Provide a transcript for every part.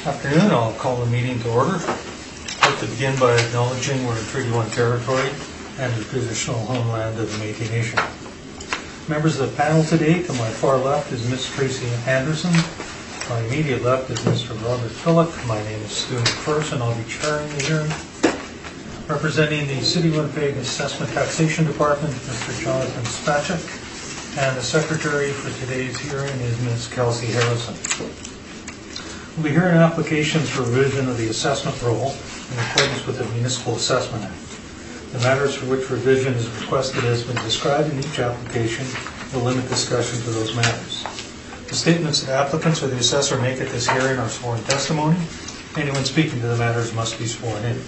Afternoon, I'll call the meeting to order. I'd like to begin by acknowledging we're in Treaty 1 territory and the traditional homeland of the Métis Nation. Members of the panel today, to my far left is Ms. Tracy Anderson. To my immediate left is Mr. Robert Phillip. My name is Stu McPherson. I'll be chairing the hearing. Representing the City of Winnipeg Assessment Taxation Department, Mr. Jonathan Spacek. And the secretary for today's hearing is Ms. Kelsey Harrison. We'll be hearing applications for revision of the assessment roll in accordance with the Municipal Assessment Act. The matters for which revision is requested has been described in each application. We'll limit discussion to those matters. The statements that applicants or the assessor make at this hearing are sworn testimony. Anyone speaking to the matters must be sworn in.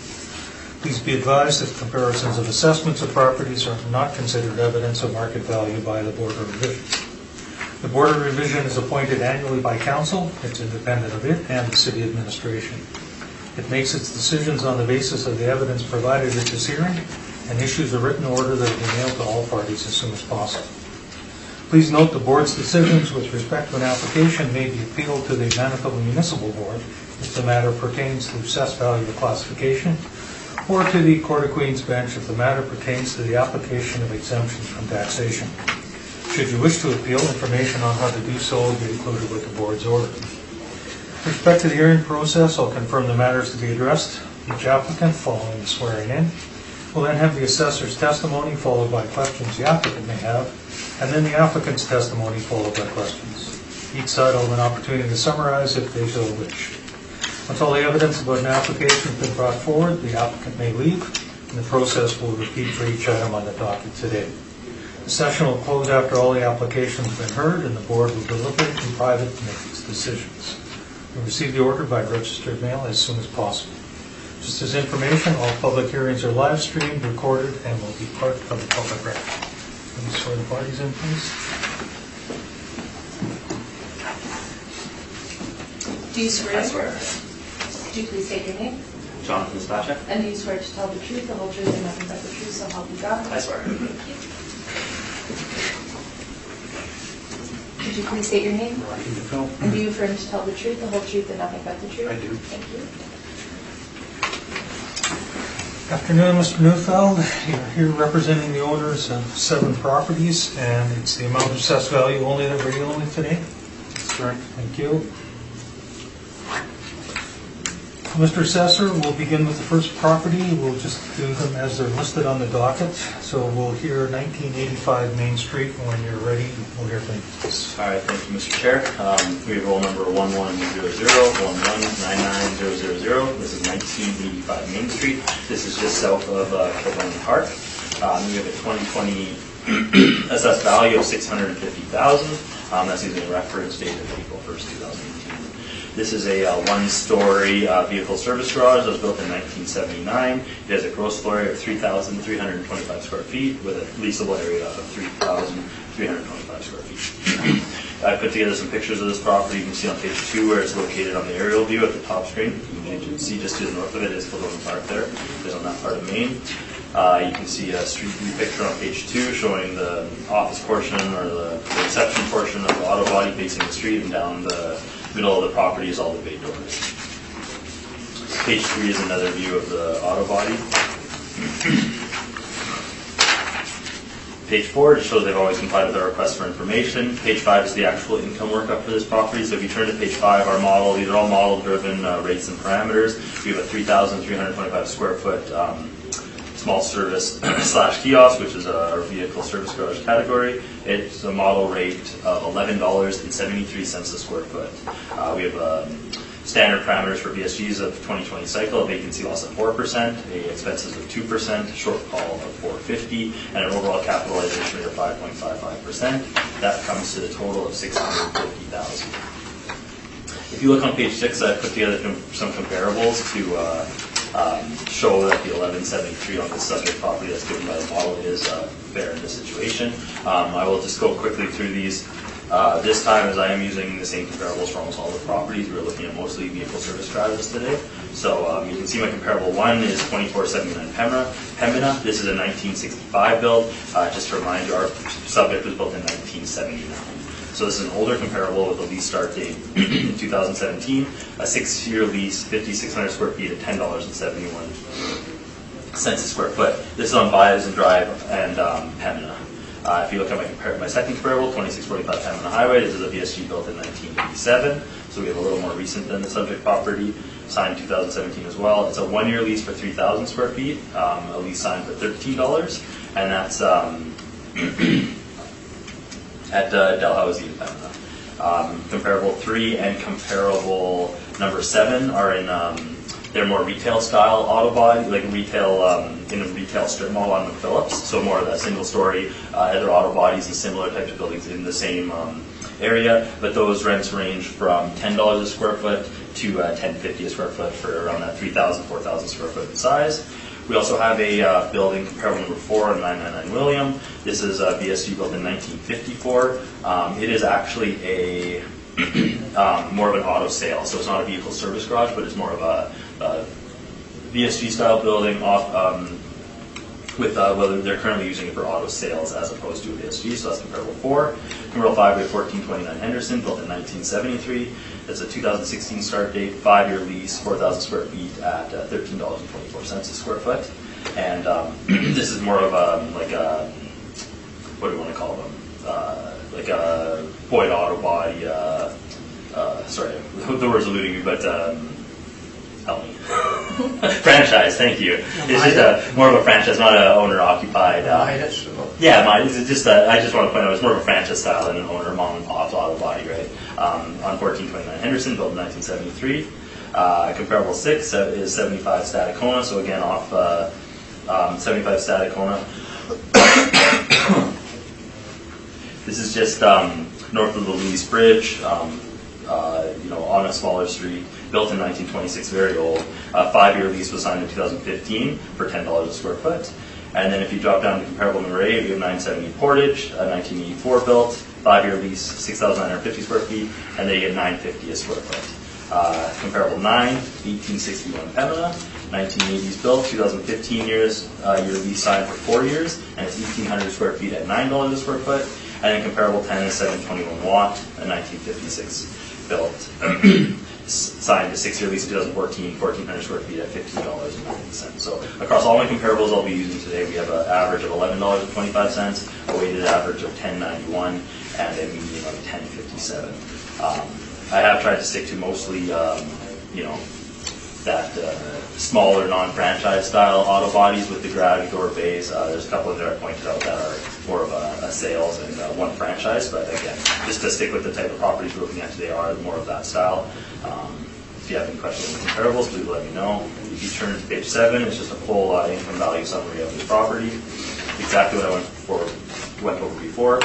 Please be advised that comparisons of assessments of properties are not considered evidence of market value by the Board of Revision. The Board of Revision is appointed annually by Council. It's independent of it and the City Administration. It makes its decisions on the basis of the evidence provided at this hearing and issues a written order that will be mailed to all parties as soon as possible. Please note the Board's decisions with respect to an application may be appealed to the Manitoba Municipal Board if the matter pertains to assessed value classification, or to the Court of Queen's Bench if the matter pertains to the application of exemptions from taxation. Should you wish to appeal, information on how to do so will be included with the Board's order. With respect to the hearing process, I'll confirm the matters to be addressed. Each applicant, following the swearing in, will then have the assessor's testimony followed by questions the applicant may have, and then the applicant's testimony followed by questions. Each side will have an opportunity to summarize if they so wish. Once all the evidence about an application has been brought forward, the applicant may leave, and the process will repeat for each item on the docket today. The session will close after all the applications have been heard, and the Board will deliberate in private to make its decisions. We'll receive the order by registered mail as soon as possible. Just as information, all public hearings are live streamed, recorded, and will be part of the public record. Let me swear the parties in, please. Do you swear? I swear. Could you please state your name? Jonathan Spacek. And do you swear to tell the truth, the whole truth, and nothing but the truth, so help you God? I swear. Could you please state your name? Phil. And do you affirm to tell the truth, the whole truth, and nothing but the truth? I do. Thank you. Afternoon, Mr. Neufeld. You're here representing the owners of 7 properties, and it's the amount of assessed value only that we're dealing with today? That's correct. Thank you. Mr. Assessor, we'll begin with the first property. We'll just do them as they're listed on the docket. So we'll hear 1985 Main Street. When you're ready, we'll hear from you. All right, thank you, Mr. Chair. We have roll number 1100-1199-000. This is 1985 Main Street. This is just south of Kilburn Park. We have a 2020 assessed value of $650,000. That's using a reference date of April 1st, 2018. This is a one-story vehicle service garage that was built in 1979. It has a gross floor area of 3,325 square feet with a leasable area of 3,325 square feet. I put together some pictures of this property. You can see on page 2 where it's located on the aerial view at the top screen. You can see just to the north of it is Kilburn Park there. It's on that part of Maine. You can see a street view picture on page 2 showing the office portion or the reception portion of the auto body facing the street, and down the middle of the property is all the bay doors. Page 3 is another view of the auto body. Page 4 just shows they've always complied with our request for information. Page 5 is the actual income workup for this property. So if you turn to page 5, our model, these are all model-driven rates and parameters. We have a 3,325 square foot small service / kiosk, which is our vehicle service garage category. It's a model rate of $11.73 a square foot. We have standard parameters for VSGs of 2020 cycle, a vacancy loss of 4%, expenses of 2%, shortfall of 450, and an overall capitalization rate of 5.55%. That comes to the total of $650,000. If you look on page 6, I've put together some comparables to show that the 1173 on this subject property that's given by the model is fair in this situation. I will just go quickly through these. This time, as I am using the same comparables for almost all the properties, we're looking at mostly vehicle service garages today. So you can see my comparable one is 2479 Pembina. This is a 1965 build. Just to remind you, our subject was built in 1979. So this is an older comparable with a lease start date in 2017, a 6-year lease, 5,600 square feet at $10.71 a square foot. This is on Bison Drive and Pembina. If you look at my second comparable, 2645 Pembina Highway, this is a VSG built in 1987, so we have a little more recent than the subject property, signed 2017 as well. It's a 1-year lease for 3,000 square feet, a lease signed for $13, and that's at Dalhousie in Pembina. Comparable 3 and comparable number 7 are in they're more retail style auto body, like retail in a retail strip mall on McPhillips. So more of that single story, other auto bodies and similar types of buildings in the same area. But those rents range from $10 a square foot to $10.50 a square foot for around that 3,000, 4,000 square foot size. We also have a building comparable number 4 on 999 William. This is a VSG built in 1954. It is actually a more of an auto sale, so it's not a vehicle service garage, but it's more of a VSG style building off with whether they're currently using it for auto sales as opposed to a VSG, so that's comparable 4. Comparable 5, we have 1429 Henderson, built in 1973. That's a 2016 start date, 5-year lease, 4,000 square feet at $13.24 a square foot. And this is more of a, like a, what do you want to call them? Like a Boyd auto body, sorry, the word's eluding me, but help me. Franchise, thank you. It's just more of a franchise, not an owner-occupied. Yeah, it's just I just want to point out it's more of a franchise style than an owner mom and pop's auto body, right? On 1429 Henderson, built in 1973. Comparable 6 is 75 Stadacona, so again off 75 Stadacona. This is just north of the Louise Bridge, on a smaller street, built in 1926, very old. 5-year lease was signed in 2015 for $10 a square foot. And then if you drop down to comparable number 8, we have 970 Portage, 1984 built, 5-year lease, 6,950 square feet, and they get $9.50 a square foot. Comparable 9, 1861 Pembina, 1980s built, 2015 years, year lease signed for 4 years, and it's 1,800 square feet at $9 a square foot. And then comparable 10 is 721 Watt, a 1956 built, signed a 6-year lease in 2014, 1,400 square feet at $15.90. So across all my comparables I'll be using today, we have an average of $11.25, a weighted average of $10.91, and a median of $10.57. I have tried to stick to mostly, that smaller non-franchise style auto bodies with the garage door bays. There's a couple of there I pointed out that are more of a sales and one franchise, but again, just to stick with the type of properties we're looking at today are more of that style. If you have any questions on the comparables, please let me know. If you turn to page 7, it's just a full income value summary of the property. Exactly what I went over before.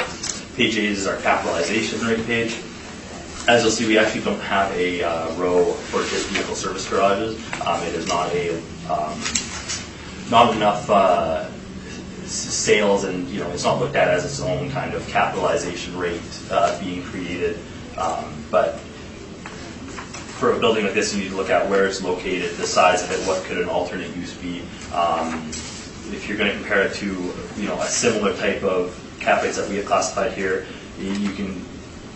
Page 8 is our capitalization rate page. As you'll see, we actually don't have a row for just vehicle service garages. It is not not enough sales, and it's not looked at as its own kind of capitalization rate being created. But for a building like this, you need to look at where it's located, the size of it, what could an alternate use be. If you're going to compare it to a similar type of cap rates that we have classified here, you can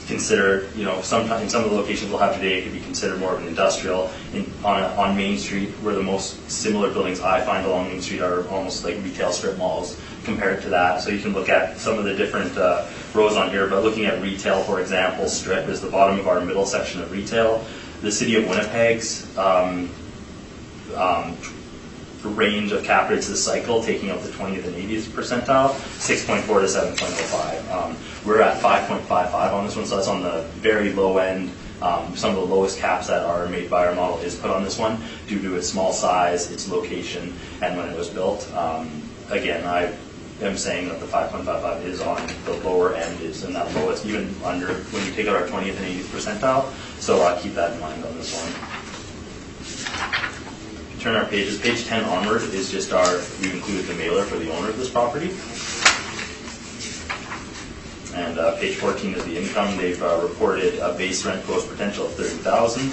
consider, sometimes in some of the locations we'll have today, it could be considered more of an industrial. On Main Street, where the most similar buildings I find along Main Street are almost like retail strip malls compared to that. So you can look at some of the different rows on here, but looking at retail, for example, strip is the bottom of our middle section of retail. The city of Winnipeg's range of cap rates this cycle, taking out the 20th and 80th percentile, 6.4 to 7.05. We're at 5.55 on this one, so that's on the very low end. Some of the lowest caps that are made by our model is put on this one due to its small size, its location, and when it was built. Again, I am saying that the 5.55 is on the lower end, is in that lowest, even under when you take out our 20th and 80th percentile. So keep that in mind on this one. Turn our pages. Page 10 onward is just we've included the mailer for the owner of this property. And page 14 is the income. They've reported a base rent gross potential of $30,000.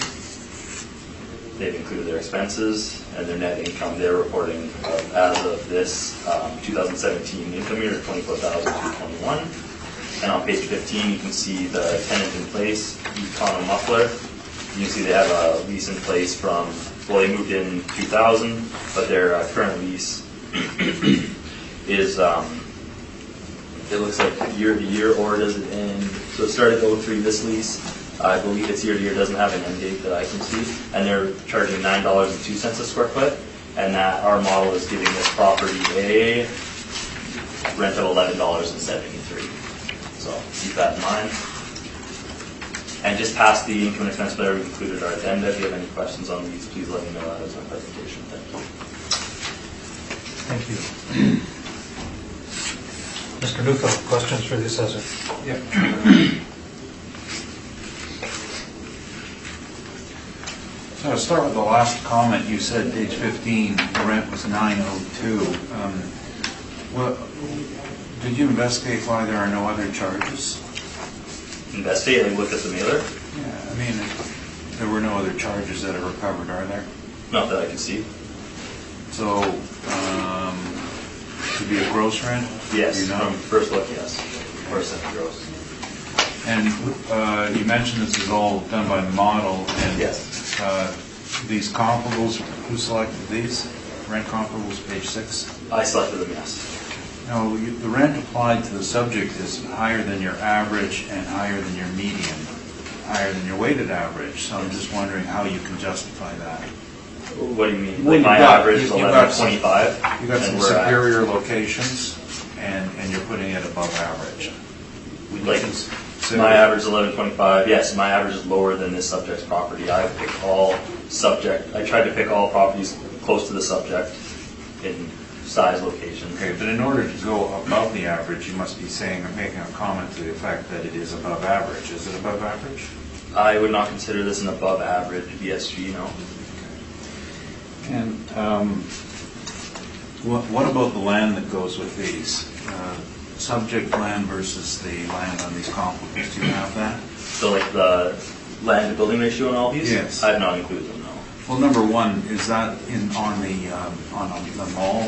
They've included their expenses and their net income. They're reporting as of this 2017 income year of $24,221. And on page 15, you can see the tenant in place, Econ Muffler. You can see they have a lease in place from, well, they moved in 2000, but their current lease is, it looks like year to year, or does it end? So it started 03, this lease. I believe it's year to year, doesn't have an end date that I can see. And they're charging $9.02 a square foot. And that our model is giving this property a rent of $11.73. So keep that in mind. And just past the income and expense letter, we included our addenda. If you have any questions on these, please let me know as my presentation. Thank you. Thank you. Mr. Neufeld, questions for the assessor? Yeah. So I'll start with the last comment. You said page 15, the rent was $9.02. Well, did you investigate why there are no other charges? Investigate, like look at the mailer? Yeah, I mean, there were no other charges that are recovered, are there? Not that I can see. So, to be a gross rent? Yes, You know? from first look, yes. First and gross. And you mentioned this is all done by model, and Yes. These comparables, who selected these? Rent comparables, page 6? I selected them, yes. No, the rent applied to the subject is higher than your average and higher than your median, higher than your weighted average. So I'm just wondering how you can justify that. What do you mean? Well, Like my average is 11.25? You got some and we're at- superior locations, and you're putting it above average. Would you Like, consider- my average is 11.25. Yes, my average is lower than this subject's property. I picked all subject. I tried to pick all properties close to the subject in size, location. Okay, but in order to go above the average, you must be saying or making a comment to the effect that it is above average. Is it above average? I would not consider this an above average BSG, no. And what about the land that goes with these? Subject land versus the land on these comparables, do you have that? So like the land to building ratio and all these? Yes. I have not included them, no. Well, number one, is that on the mall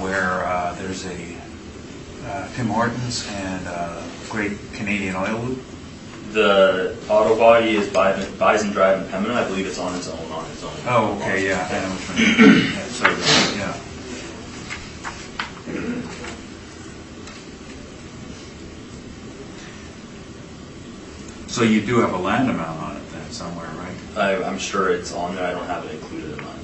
where there's a Tim Hortons and Great Canadian Oil Loop? The auto body is Bison Drive in Pembina. I believe it's on its own. Oh, okay, yeah. I know which one. Yeah, so, yeah. So you do have a land amount on it then somewhere, right? I'm sure it's on there. I don't have it included in mine.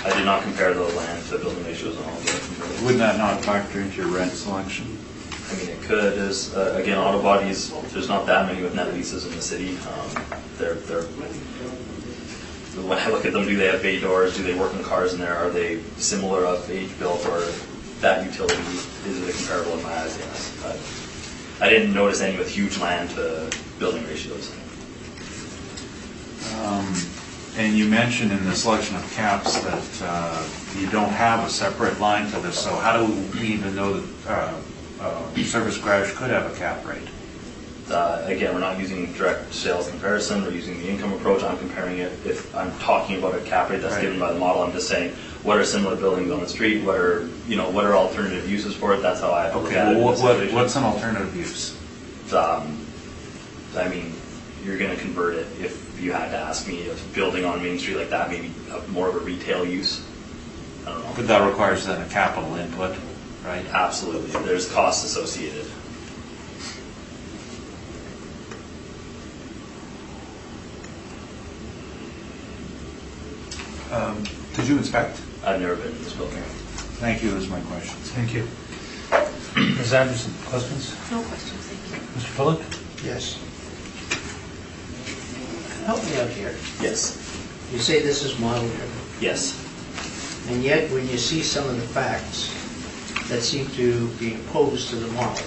I did not compare the land to building ratios and all that. Would that not factor into your rent selection? I mean, it could. There's, again, auto bodies, there's not that many with net leases in the city. When I look at them, do they have bay doors? Do they work in cars in there? Are they similar of age built, or that utility, is it comparable in my eyes? Yes. But I didn't notice any with huge land to building ratios. And you mentioned in the selection of caps that you don't have a separate line for this, so how do we even know that Service Garage could have a cap rate? Again, we're not using direct sales comparison, we're using the income approach. I'm comparing it, if I'm talking about a cap rate that's Right. given by the model, I'm just saying, what are similar buildings on the street, what are alternative uses for it, that's how I look Okay, at it. well, in this situation. what's an alternative use? I mean, you're gonna convert it, if you had to ask me, if building on Main Street like that, maybe more of a retail use, I don't know. But that requires then a capital input, right? Absolutely, there's costs associated. Did you inspect? I've never been in this building. Thank you, those are my questions. Thank you. Ms. Anderson, questions? No questions, thank you. Mr. Bullock? Yes. Help me out here. Yes. You say this is model driven, Yes. and yet when you see some of the facts that seem to be opposed to the model,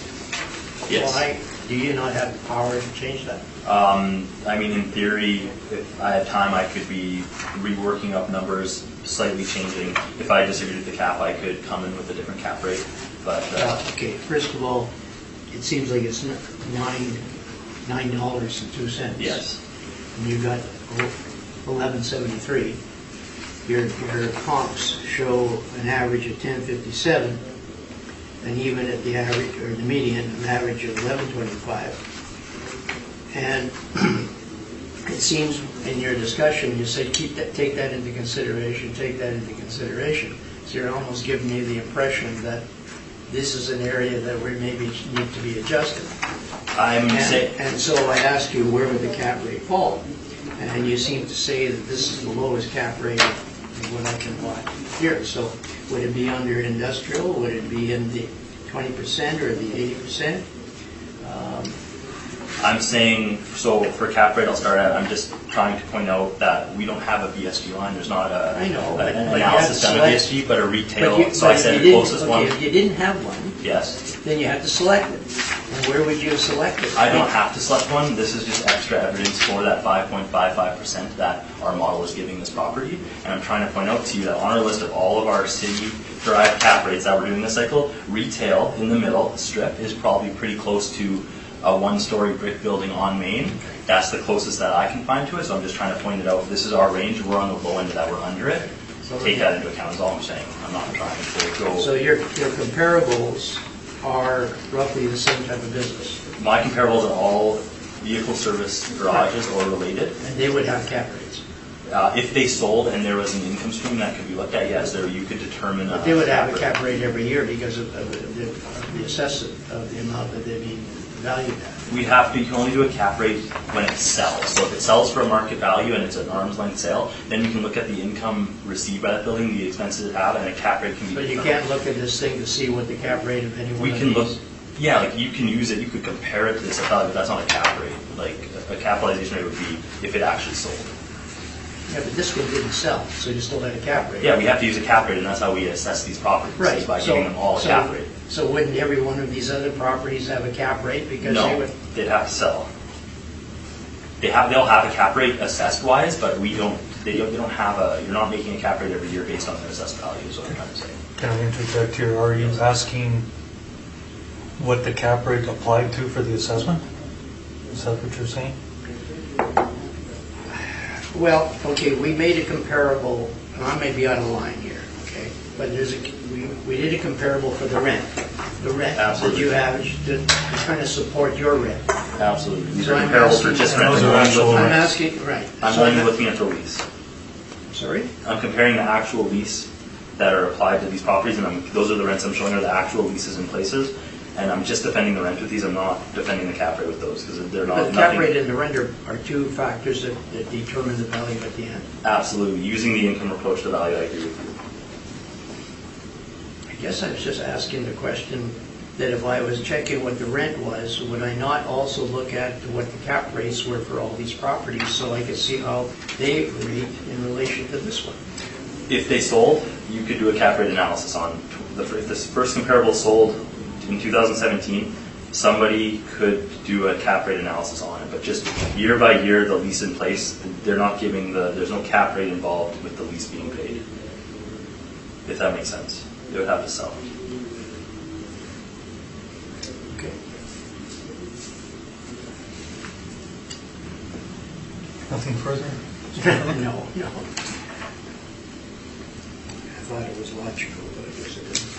Yes. why do you not have the power to change that? I mean, in theory, if I had time, I could be reworking up numbers, slightly changing. If I disagreed with the cap, I could come in with a different cap rate. But Okay, first of all, it seems like it's $9.02. yes, And you got 11.73. Your comps show an average of 10.57. and even at the average, or the median, an average of 1125. And it seems in your discussion, you said take that into consideration, take that into consideration. So you're almost giving me the impression that this is an area that we maybe need to be adjusted. And so I asked you, where would the cap rate fall? And you seem to say that this is the lowest cap rate of what I can buy here. So would it be under industrial? Would it be in the 20% or the 80%? I'm saying, so for cap rate, I'll start at, I'm just trying to point out that we don't have a BSG line. There's not an analysis done of BSG, but a retail. So I said the closest one. Okay, if you didn't have one, yes, then you have to select it. And where would you select it? I don't have to select one. This is just extra evidence for that 5.55% that our model is giving this property. And I'm trying to point out to you that on our list of all of our city-derived cap rates that we're doing this cycle, retail in the middle strip is probably pretty close to a one-story brick building on Main. That's the closest that I can find to it, so I'm just trying to point it out. This is our range. We're on the low end of that. We're under it. So take that into account is all I'm saying. I'm not trying to go... So your comparables are roughly the same type of business? My comparables are all vehicle service garages or related. And they would have cap rates? If they sold and there was an income stream that could be looked at, yes, there you could determine... But they would have a cap rate every year because of the assessment of the amount that they'd be valued at. We have to, you can only do a cap rate when it sells. So if it sells for a market value and it's an arm's length sale, then you can look at the income received by that building, the expenses it had, and a cap rate can be... But you can't look at this thing to see what the cap rate of any one we of can these... look, yeah, like you can use it, you could compare it to this value, but that's not a cap rate. Like a capitalization rate would be if it actually sold. Yeah, but this one didn't sell, so you still had a cap rate. Yeah, we have to use a cap rate, and that's how we assess these properties, is by giving them all a cap rate. So wouldn't every one of these other properties have a cap rate because no, they would... they'd have to sell. They'll have a cap rate assessed wise, but we don't. They don't have a. You're not making a cap rate every year based on their assessed value. Is what I'm trying to say. Can I interject here? Are you asking what the cap rate applied to for the assessment? Is that what you're saying? Well, okay, we made a comparable, and I may be out of line here, okay? But we did a comparable for the rent. The rent that you have to kind of support your rent. Absolutely. These So are I'm comparables for asking- just And rent. those are actual I'm rents. asking, right. I'm So only looking at the lease. Sorry? I'm comparing the actual lease that are applied to these properties, and those are the rents I'm showing are the actual leases in places. And I'm just defending the rent with these. I'm not defending the cap rate with those because they're not. But the cap rate and the rent are two factors that determine the value at the end. Absolutely. Using the income approach to value, I agree with you. I guess I was just asking the question that if I was checking what the rent was, would I not also look at what the cap rates were for all these properties so I could see how they rate in relation to this one? If they sold, you could do a cap rate analysis on if this first comparable sold in 2017. Somebody could do a cap rate analysis on it, but just year by year, the lease in place, they're not giving there's no cap rate involved with the lease being paid. If that makes sense, they would have to sell. Okay. Nothing further? No. I thought it was logical, but I guess it isn't.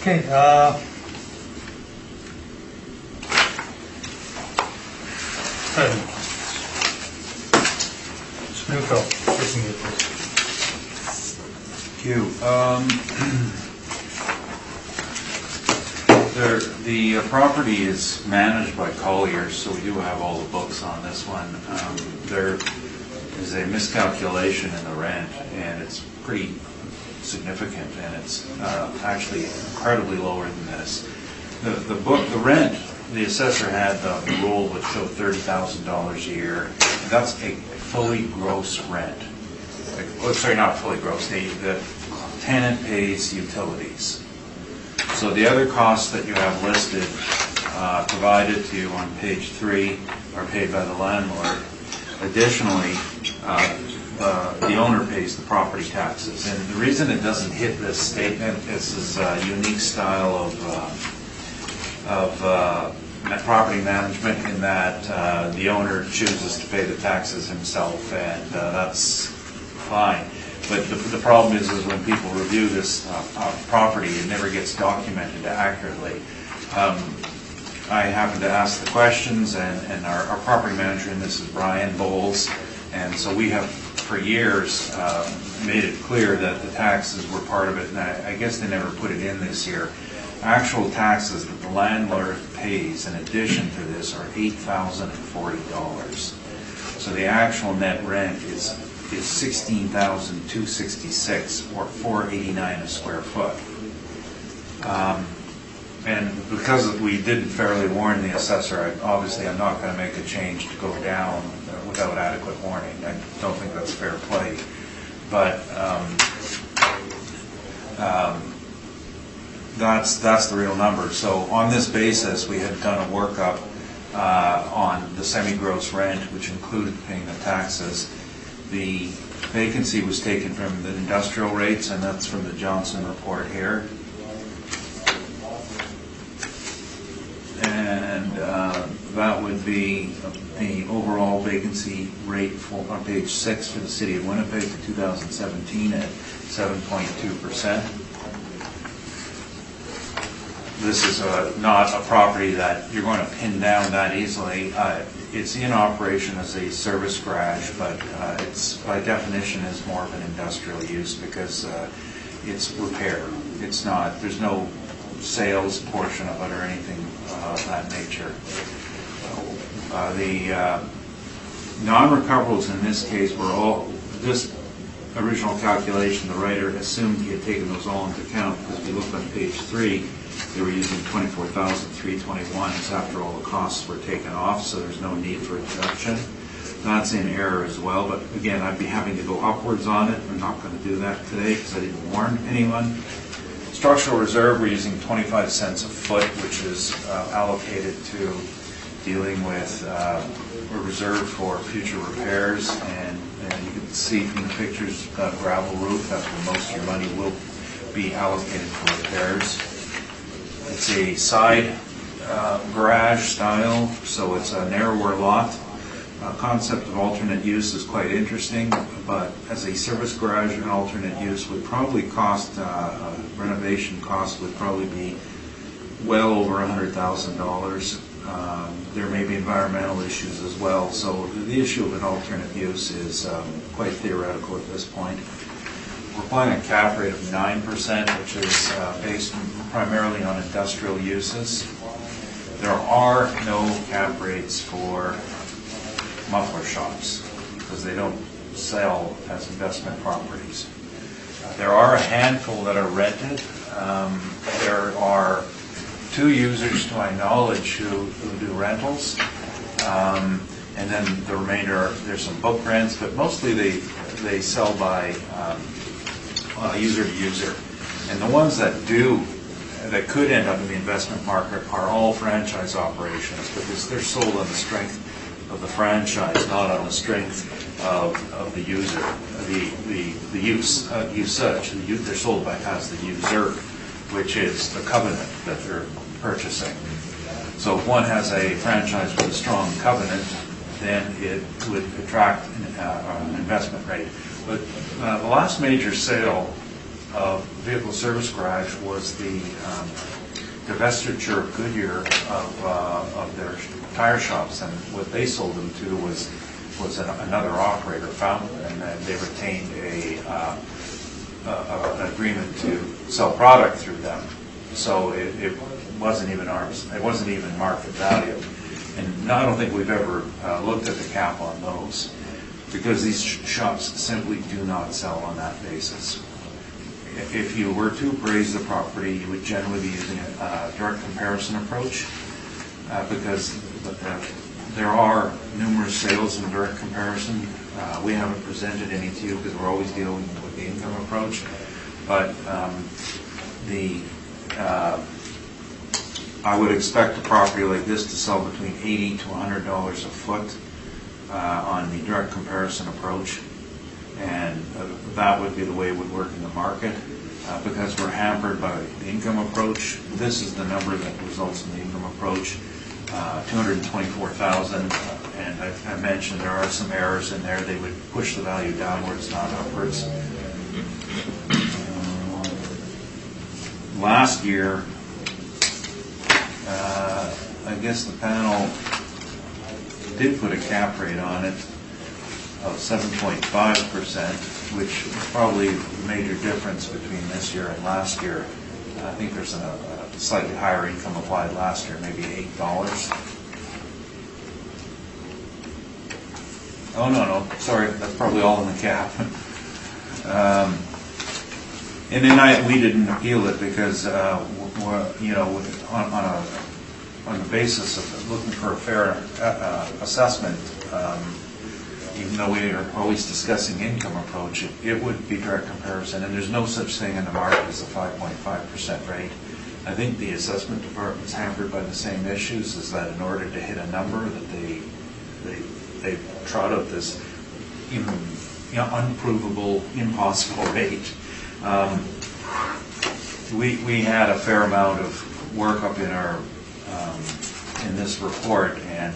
Okay, Snoofel, listen to this. Thank you. The property is managed by Colliers, so we do have all the books on this one. There is a miscalculation in the rent, and it's pretty significant, and it's actually incredibly lower than this. The rent, the assessor had the rule which showed $30,000 a year, and that's a fully gross rent. Sorry, not fully gross. The tenant pays utilities. So the other costs that you have listed, provided to you on page 3, are paid by the landlord. Additionally, the owner pays the property taxes. And the reason it doesn't hit this statement is a unique style of property management in that the owner chooses to pay the taxes himself, and that's fine. But the problem is when people review this property, it never gets documented accurately. I happened to ask the questions, and our property manager, and this is Brian Bowles, and so we have for years made it clear that the taxes were part of it, and I guess they never put it in this year. Actual taxes that the landlord pays in addition to this are $8,040. So the actual net rent is $16,266 or $489 a square foot. And because we didn't fairly warn the assessor, obviously I'm not going to make a change to go down without adequate warning. I don't think that's fair play. But that's the real number. So on this basis, we had done a workup on the semi-gross rent, which included paying the taxes. The vacancy was taken from the industrial rates, and that's from the Johnson report here. And that would be the overall vacancy rate on page 6 for the city of Winnipeg for 2017 at 7.2%. This is not a property that you're going to pin down that easily. It's in operation as a service garage, but it's by definition is more of an industrial use because it's repair. It's not. There's no sales portion of it or anything of that nature. The non-recoverables in this case were all, this original calculation, the writer assumed he had taken those all into account because if you look on page 3, they were using $24,321 after all the costs were taken off, so there's no need for a deduction. That's in error as well, but again, I'd be having to go upwards on it. I'm not going to do that today because I didn't warn anyone. Structural reserve, we're using 25 cents a foot, which is allocated to dealing with a reserve for future repairs. And you can see from the pictures, got a gravel roof. That's where most of your money will be allocated for repairs. It's a side garage style, so it's a narrower lot. Concept of alternate use is quite interesting, but as a service garage, an alternate use would probably cost, renovation cost would probably be well over $100,000. There may be environmental issues as well, so the issue of an alternate use is quite theoretical at this point. We're applying a cap rate of 9%, which is based primarily on industrial uses. There are no cap rates for muffler shops because they don't sell as investment properties. There are a handful that are rented. There are 2 users, to my knowledge, who do rentals. And then the remainder, there's some book rents, but mostly they sell by user to user. And the ones that could end up in the investment market are all franchise operations because they're sold on the strength of the franchise, not on the strength of the user, the usage. They're sold by as the user, which is the covenant that they're purchasing. So if one has a franchise with a strong covenant, then it would attract an investment rate. But the last major sale of vehicle service garage was the divestiture of Goodyear of their tire shops, and what they sold them to was another operator, Fountain, and they retained an agreement to sell product through them. So it wasn't even market value, and I don't think we've ever looked at the cap on those because these shops simply do not sell on that basis. If you were to appraise the property, you would generally be using a direct comparison approach because there are numerous sales in direct comparison. We haven't presented any to you because we're always dealing with the income approach. But I would expect a property like this to sell between $80 to $100 a foot on the direct comparison approach. And that would be the way it would work in the market. Because we're hampered by the income approach, this is the number that results in the income approach, $224,000. And I mentioned there are some errors in there. They would push the value downwards, not upwards. last year, I guess the panel did put a cap rate on it of 7.5%, which is probably a major difference between this year and last year. I think there's a slightly higher income applied last year, maybe $8. Oh, no, sorry, that's probably all in the cap. And then we didn't appeal it because, you know, on the basis of looking for a fair assessment, even though we are always discussing income approach, it would be direct comparison, and there's no such thing in the market as a 5.5% rate. I think the assessment department is hampered by the same issues, is that in order to hit a number that they trot out this unprovable, impossible rate. We had a fair amount of work up in our in this report, and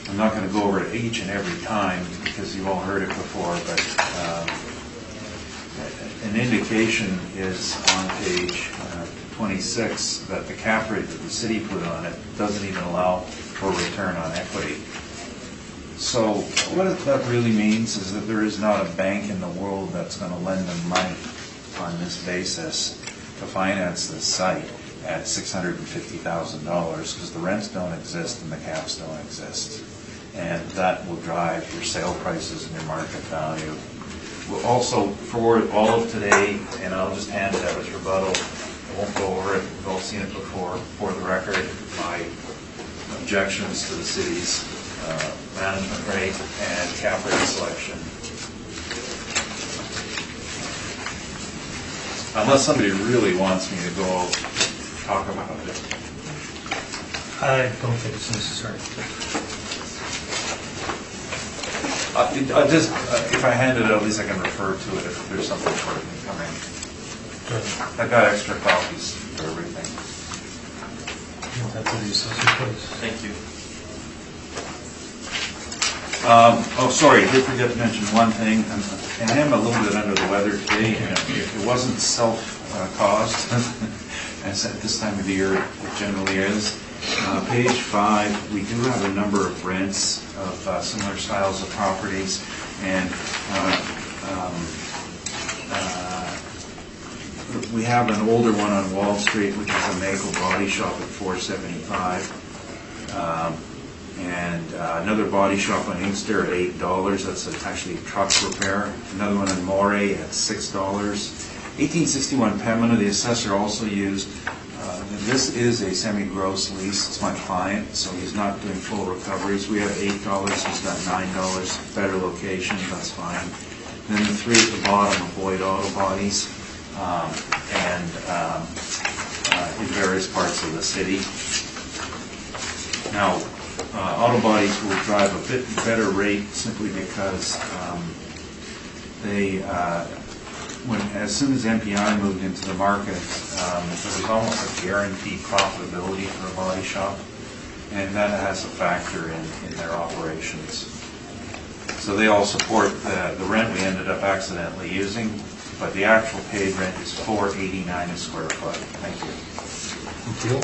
I'm not going to go over it each and every time because you've all heard it before, but an indication is on page 26 that the cap rate that the city put on it doesn't even allow for return on equity. So what that really means is that there is not a bank in the world that's going to lend them money on this basis to finance this site at $650,000 because the rents don't exist and the caps don't exist. And that will drive your sale prices and your market value. We'll also, for all of today, and I'll just hand it out as rebuttal, I won't go over it, we've all seen it before, for the record, my objections to the city's management rate and cap rate selection. Unless somebody really wants me to go talk about it. I don't think it's necessary. If I hand it out, at least I can refer to it if there's something important coming. Good. I've got extra copies for everything. You'll have to use those, please. Thank you. Oh, sorry, I did forget to mention one thing, and I am a little bit under the weather today, and it wasn't self-caused, as at this time of the year it generally is. Page 5, we do have a number of rents of similar styles of properties, and we have an older one on Wall Street, which is a Maple Body Shop at $475. And another body shop on Inkster at $8. That's actually a truck repair. Another one in Moray at $6. 1861 Pembina, the assessor also used. This is a semi-gross lease. It's my client, so he's not doing full recoveries. We have $8. He's got $9. Better location, that's fine. And then the three at the bottom are Boyd Auto Bodies in various parts of the city. Now, auto bodies will drive a bit better rate simply because as soon as MPI moved into the market, there was almost a guaranteed profitability for a body shop, and that has a factor in their operations. So they all support the rent we ended up accidentally using, but the actual paid rent is $4.89 a square foot. Thank you. Thank you.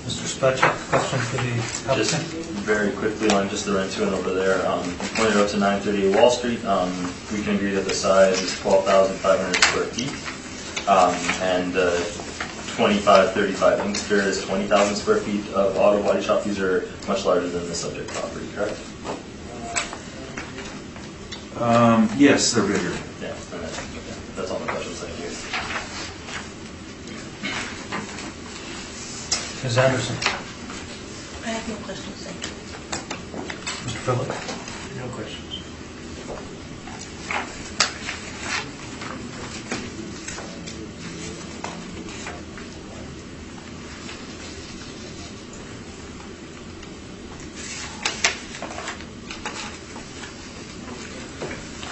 Mr. Spacek, question for the Just applicant? very quickly on just the rent to and over there. Pointed out to 938 Wall Street. We can agree that the size is 12,500 square feet. And 2535 Inkster is 20,000 square feet of auto body shop. These are much larger than the subject property, correct? Yes, they're bigger. Yeah, that's all my questions. Thank you. Ms. Anderson? I have no questions, thank you. Mr. Phillips? No questions.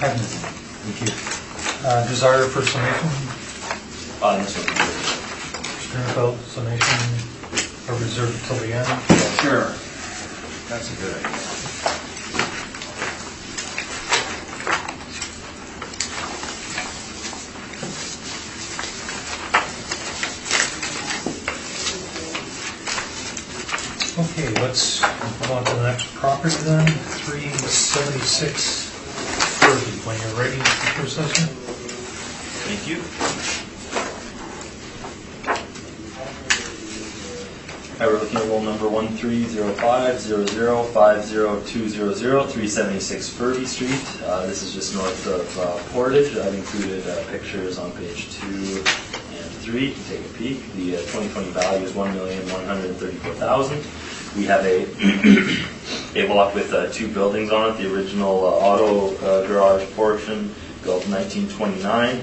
Have none. Thank you. Desire for summation? This one. Mr. Greenfeld, summation or reserved until the end? Sure. That's a good idea. Okay, let's move on to the next property then, 376 Furby. When you're ready, Mr. Assessor. Thank you. All right, we're looking at roll number 130500502000, 376 Furby Street. This is just north of Portage. I've included pictures on page 2 and 3. You can take a peek. The 2020 value is $1,134,000. We have a block with 2 buildings on it. The original auto garage portion built in 1929.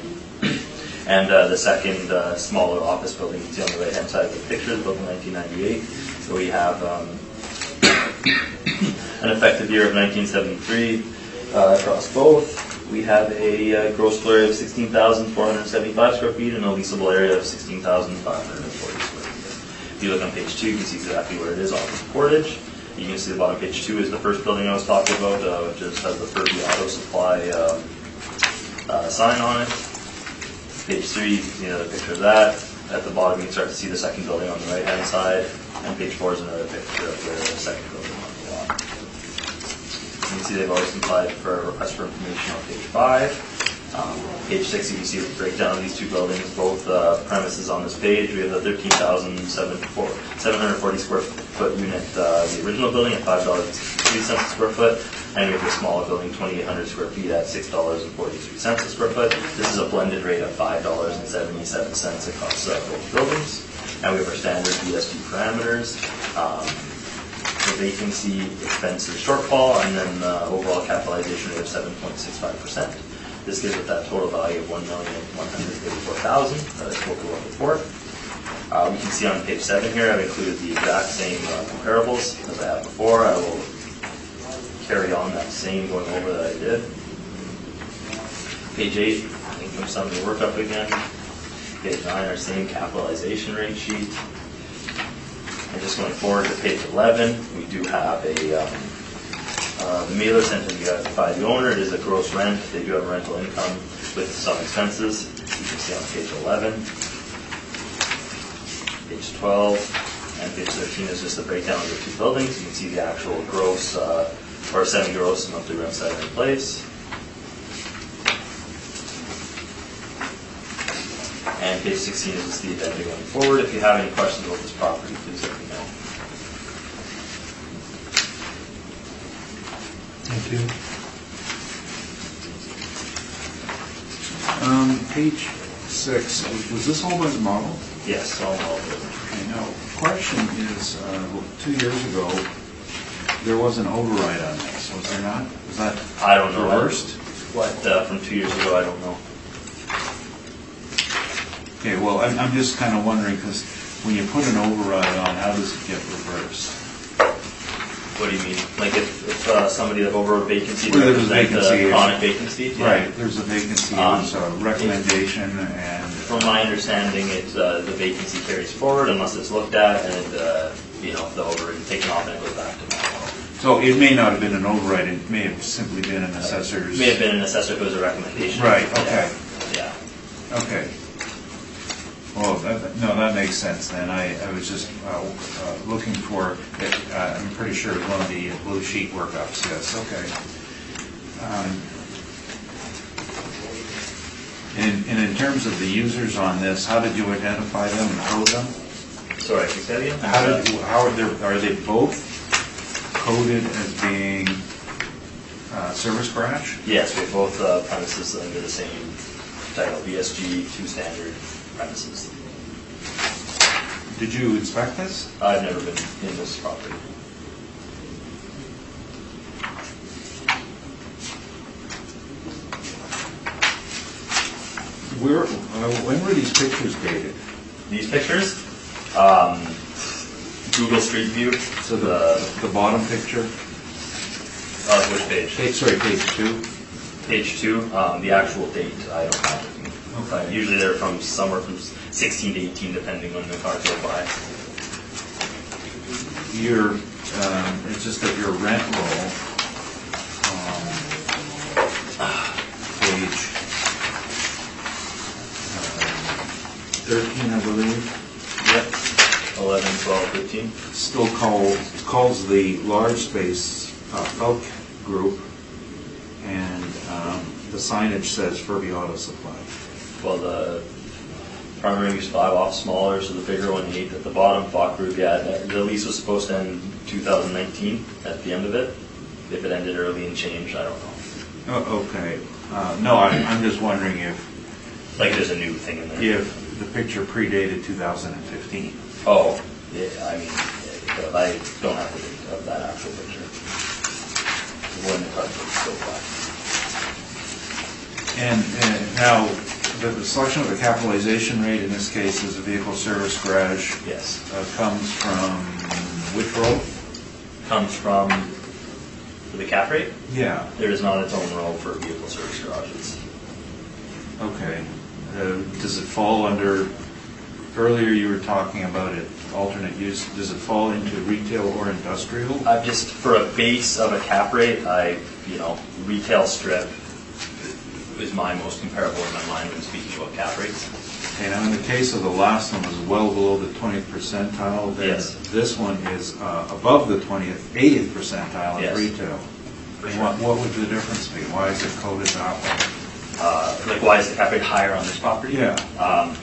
And the second smaller office building you can see on the right-hand side of the picture is built in 1998. So we have an effective year of 1973 across both. We have a gross floor area of 16,475 square feet and a leasable area of 16,540 square feet. If you look on page 2, you can see exactly where it is off of Portage. You can see the bottom of page 2 is the first building I was talking about, which has the Furby Auto Supply sign on it. Page 3, you can see another picture of that. At the bottom, you can start to see the second building on the right-hand side. And page 4 is another picture of the second building on the lot. You can see they've always complied for a request for information on page 5. Page 6, you can see the breakdown of these 2 buildings, both premises on this page. We have the 13,740 square foot unit, the original building at $5.63 a square foot. And we have the smaller building, 2,800 square feet at $6.43 a square foot. This is a blended rate of $5.77 across both buildings. And we have our standard BSG parameters, the vacancy expenses shortfall, and then overall capitalization rate of 7.65%. This gives it that total value of $1,134,000 that I spoke about before. We can see on page 7 here, I've included the exact same comparables as I have before. I will carry on that same going over that I did. Page 8, income summary workup again. Page 9, our same capitalization rate sheet. And just going forward to page 11, we do have the mailer sent in by the owner. It is a gross rent. They do have rental income with some expenses. You can see on page 11. Page 12 and page 13 is just the breakdown of the 2 buildings. You can see the actual gross or semi-gross monthly rent set in place. And page 16 is just the agenda going forward. If you have any questions about this property, please let me know. Thank you. Page 6, was this all by the model? Yes, all of it. Okay, now, question is, 2 years ago, there was an override on this, was there not? Was that I don't know. reversed? What, from 2 years ago, I don't know. Okay, well, I'm just kind of wondering, because when you put an override on, how does it get reversed? What do you mean? Like if somebody that over a vacancy Well, there's a represents vacancy. a chronic vacancy? Yeah. Right, there's a vacancy, there's a recommendation, and... From my understanding, it's the vacancy carries forward unless it's looked at and, the override is taken off and it goes back to normal. So it may not have been an override, it may have simply been an assessor's... It may have been an assessor who was a recommendation. Right, okay. Yeah. Okay. Well, that makes sense then. I was just looking for, I'm pretty sure it was one of the blue sheet workups, yes, okay. And in terms of the users on this, how did you identify them and code them? Sorry, can you say that again? Are they both coded as being service garage? Yes, we have both premises under the same title, BSG 2 standard premises. Did you inspect this? I've never been in this property. When were these pictures dated? These pictures, Google Street View. So the bottom picture? Which page? Page 2? Page 2, the actual date, I don't have it. Okay. Usually they're from somewhere from 16 to 18, depending on the cars go by. It's just that your rent roll, page 13, I believe. Yep. 11, 12, 15. Still calls the large space Elk Group, and the signage says Furby Auto Supply. Well, the primary use 5 off smaller, so the bigger one 8 at the bottom. Fox Group, yeah, the lease was supposed to end 2019 at the end of it. If it ended early and changed, I don't know. Oh, okay. No, I'm just wondering if There's a new thing in there. the picture predated 2015. Oh, yeah, I mean, I don't have the date of that actual picture. When the card was so black. And now, the selection of the capitalization rate in this case is a vehicle service garage. Yes. Comes from which row? Comes from the cap rate. Yeah. There is not its own row for vehicle service garages. Okay. Does it fall under, earlier you were talking about it, alternate use, does it fall into retail or industrial? Just for a base of a cap rate, retail strip is my most comparable in my mind when speaking about cap rates. Okay, now in the case of the last one was well below the 20th percentile, then Yes. this one is above the 80th percentile in Yes. retail. For And sure. what would the difference be? Why is it coded that way? Why is the cap rate higher on this property? Yeah.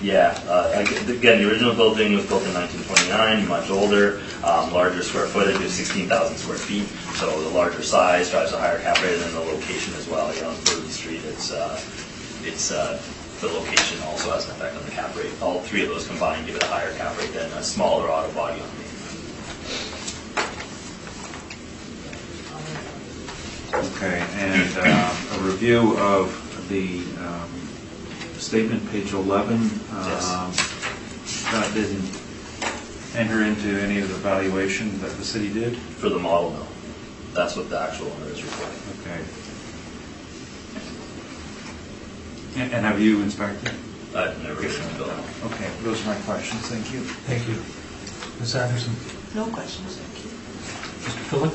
Again, the original building was built in 1929, much older, larger square footage, of 16,000 square feet. So the larger size drives a higher cap rate, and then the location as well. On 30th Street, the location also has an effect on the cap rate. All three of those combined give it a higher cap rate than a smaller auto body on main. Okay, and a review of the statement, page 11. That didn't enter into any of the valuation that the city did? For the model, no. That's what the actual owner is reporting. Okay. And have you inspected? I've never seen the building. Okay, those are my questions, thank you. Thank you. Ms. Anderson? No questions, thank you. Mr. Philip?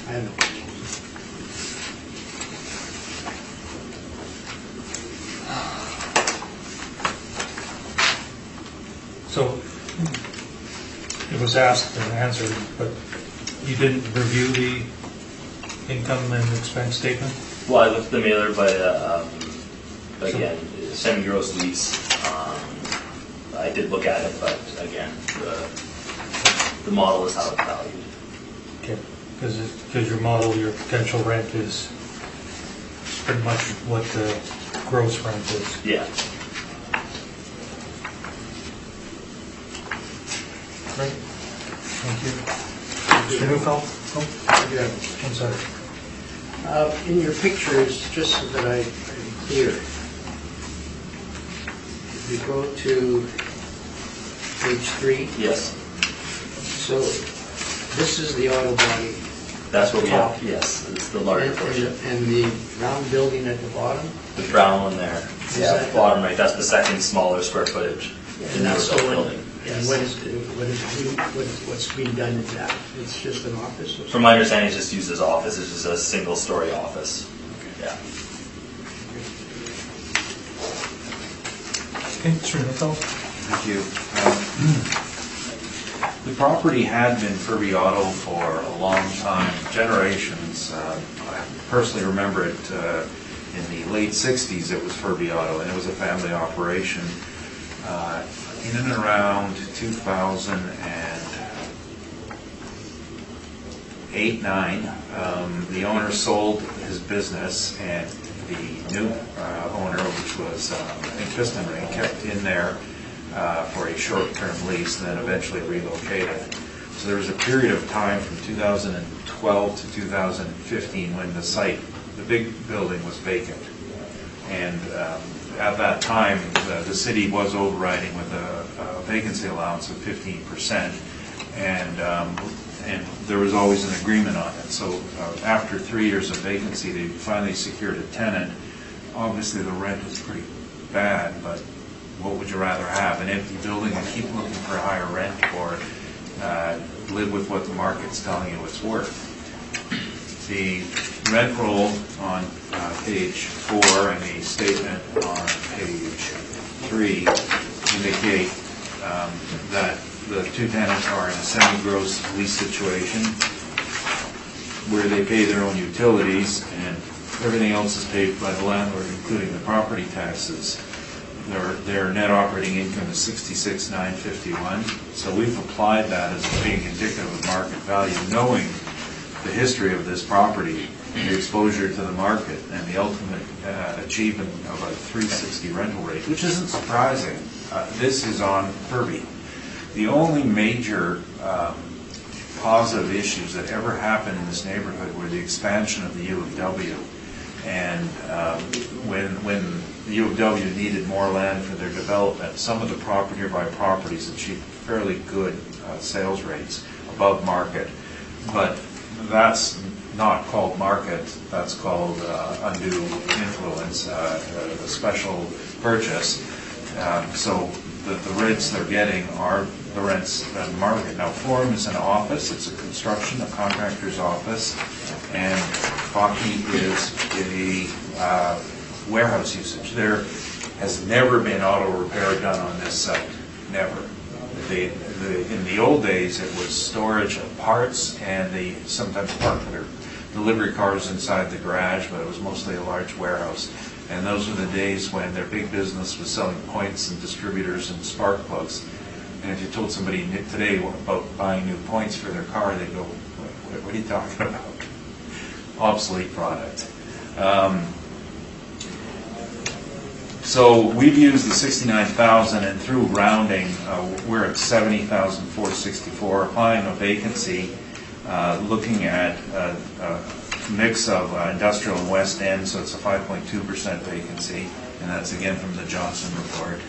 I have no questions. So, it was asked and answered, but you didn't review the income and expense statement? Well, I looked at the mailer, but again, semi-gross lease. I did look at it, but again, the model is how it's valued. Okay, because your model, your potential rent is pretty much what the gross rent is. Yeah. Great. Thank you. Mr. Neufeld? Oh, Yeah. I'm sorry. In your pictures, just so that I'm clear, if you go to page 3, Yes. so this is the auto body. That's what we have. Top. Yes, it's the larger portion. And the round building at the bottom? The brown one there. Is Yeah, that- bottom right. That's the second smaller square footage. And that's the one, building. and Yes. what's being done in that? It's just an office or something? From my understanding, it's just used as office. It's just a single-story office. Yeah. Okay, Mr. Neufeld? Thank you. The property had been Furby Auto for a long time, generations. I personally remember it in the late 60s, it was Furby Auto, and it was a family operation. In and around 2008-9, the owner sold his business, and the new owner, which was, I think, Piston Ring, kept in there for a short-term lease, and then eventually relocated. So there was a period of time from 2012 to 2015 when the site, the big building, was vacant. And at that time, the city was overriding with a vacancy allowance of 15%, and there was always an agreement on it. So after 3 years of vacancy, they finally secured a tenant. Obviously, the rent was pretty bad, but what would you rather have? An empty building and keep looking for a higher rent, or live with what the market's telling you it's worth. The rent roll on page 4 and the statement on page 3 indicate that the two tenants are in a semi-gross lease situation where they pay their own utilities and everything else is paid by the landlord, including the property taxes. Their net operating income is $66,951. So we've applied that as being indicative of market value, knowing the history of this property, the exposure to the market, and the ultimate achievement of a $360 rental rate, which isn't surprising. This is on Furby. The only major positive issues that ever happened in this neighborhood were the expansion of the U of W. And when the U of W needed more land for their development, some of the nearby properties achieved fairly good sales rates above market. But that's not called market, that's called undue influence, a special purchase. So the rents they're getting are the rents at the market. Now, Forum is an office, it's a construction, a contractor's office, and Baki is a warehouse usage. There has never been auto repair done on this site, never. In the old days, it was storage of parts, and they sometimes parked their delivery cars inside the garage, but it was mostly a large warehouse. And those were the days when their big business was selling points and distributors and spark plugs. And if you told somebody today about buying new points for their car, they'd go, what are you talking about? Obsolete product. So we've used the 69,000, and through rounding, we're at 70,464, applying a vacancy, looking at a mix of industrial and West End, so it's a 5.2% vacancy, and that's again from the Johnson report.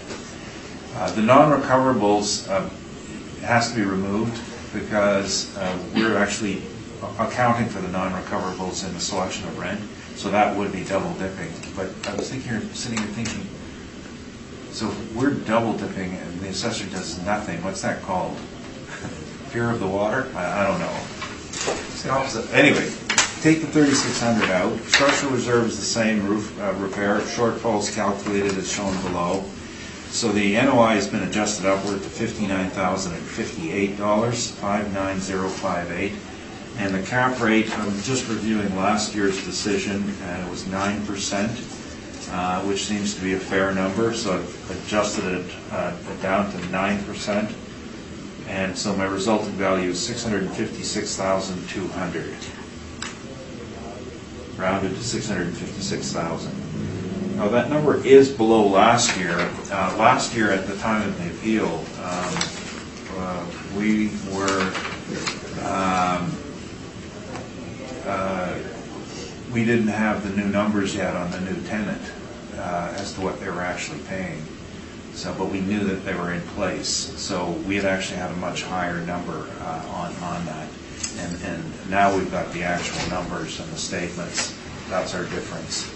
The non-recoverables has to be removed because we're actually accounting for the non-recoverables in the selection of rent, so that would be double dipping. But I was sitting here thinking, so we're double dipping and the assessor does nothing. What's that called? Fear of the water? I don't know. It's the opposite. Anyway, take the 3,600 out. Structural reserve is the same, roof repair. Shortfalls calculated as shown below. So the NOI has been adjusted upward to $59,058, 59058. And the cap rate, I'm just reviewing last year's decision, and it was 9%, which seems to be a fair number, so I've adjusted it down to 9%. And so my resulting value is $656,200, rounded to $656,000. Now that number is below last year. Last year at the time of the appeal, we were we didn't have the new numbers yet on the new tenant as to what they were actually paying. So, but we knew that they were in place. So we had actually had a much higher number on that. And now we've got the actual numbers and the statements. That's our difference.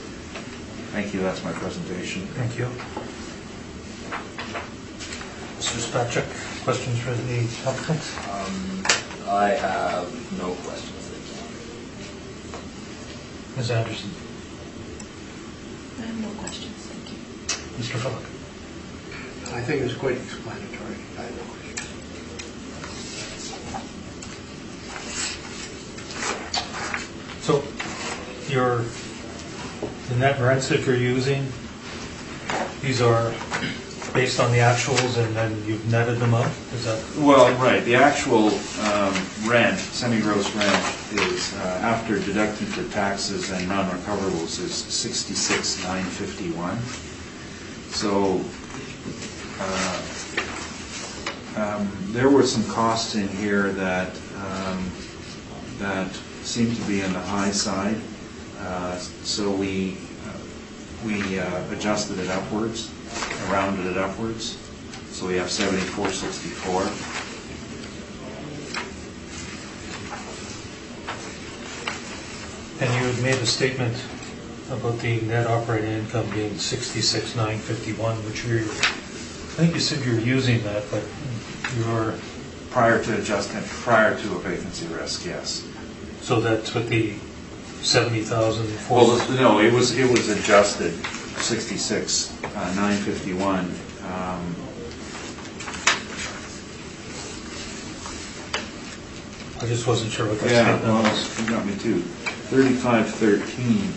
Thank you. That's my presentation. Thank you. Mr. Spacek, questions for the applicant? I have no questions. Ms. Anderson? I have no questions, thank you. Mr. Phillip? I think it was quite explanatory. I have no questions. So, the net rents that you're using, these are based on the actuals and then you've netted them up? Is that? Well, right. The actual rent, semi-gross rent, is after deducting for taxes and non-recoverables is $66,951. So there were some costs in here that seem to be on the high side. So we adjusted it upwards, rounded it upwards. So we have 7464. And you had made a statement about the net operating income being $66,951, which I think you said you were using that, but you're prior to a vacancy risk, yes. So that's with the 70,000 Well, no, it was adjusted, 66, 951. I just wasn't sure what that Yeah, statement well, was. you got me too. 3513.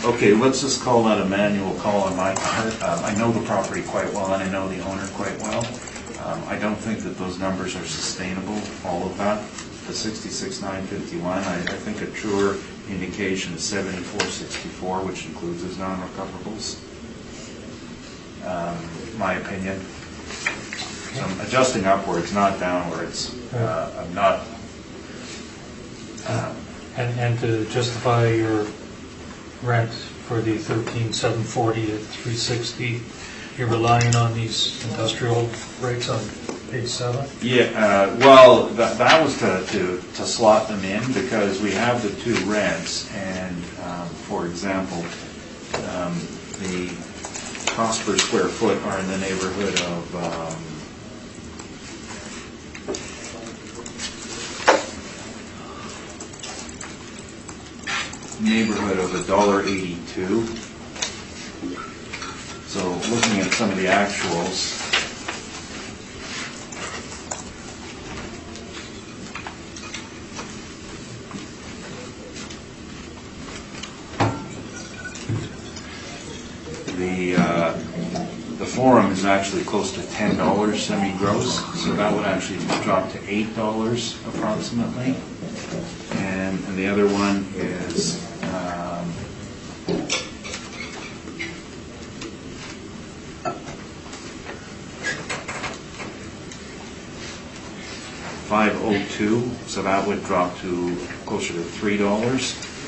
Okay, let's just call that a manual call on my part. I know the property quite well, and I know the owner quite well. I don't think that those numbers are sustainable, all of that. The 66,951, I think a truer indication is 74,64, which includes his non-recoverables. My opinion. So I'm adjusting upwards, not downwards. I'm not... And to justify your rent for the 13,740 at 360, you're relying on these industrial rates on page 7? Yeah, well, that was to slot them in, because we have the two rents, and for example, the cost per square foot are in the neighborhood of $1.82. So looking at some of the actuals, the Forum is actually close to $10 semi-gross, so that would actually drop to $8 approximately. And the other one is 502, so that would drop to closer to $3.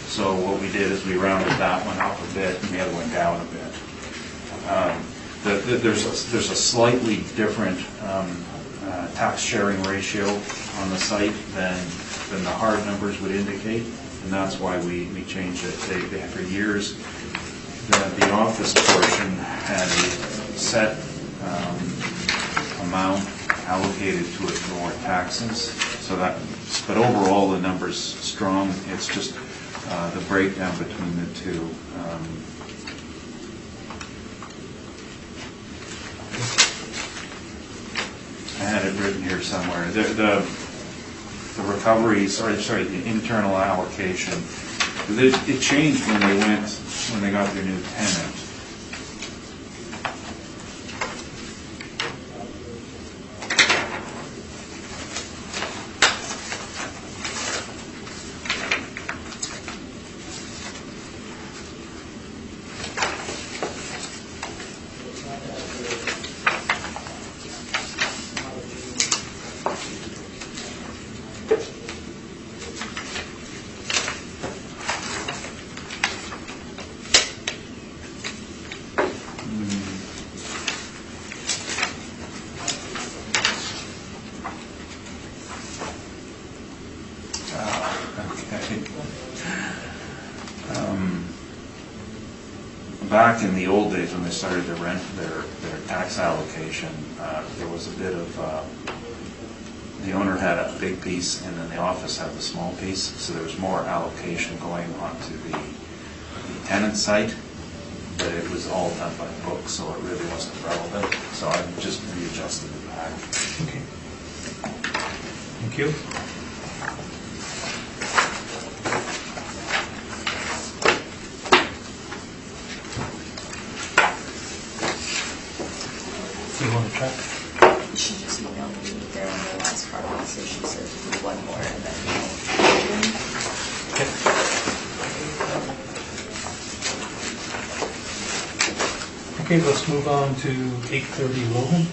So what we did is we rounded that one up a bit and the other one down a bit. There's a slightly different tax sharing ratio on the site than the hard numbers would indicate, and that's why we changed it. For years, the office portion had a set amount allocated to it for taxes. So but overall the number's strong. It's just the breakdown between the two. I had it written here somewhere. The recoveries, the internal allocation. It changed when they got their new tenant. Back in the old days when they started to rent their tax allocation, there was a bit of, the owner had a big piece and then the office had the small piece, so there was more allocation going on to the tenant site, but it was all done by book, so it really wasn't relevant, so I just readjusted it back. Okay. Thank you. Do you want to check? She just emailed me there on the last copy, so she said do one more and then Okay. Okay, let's move on to 830 Logan.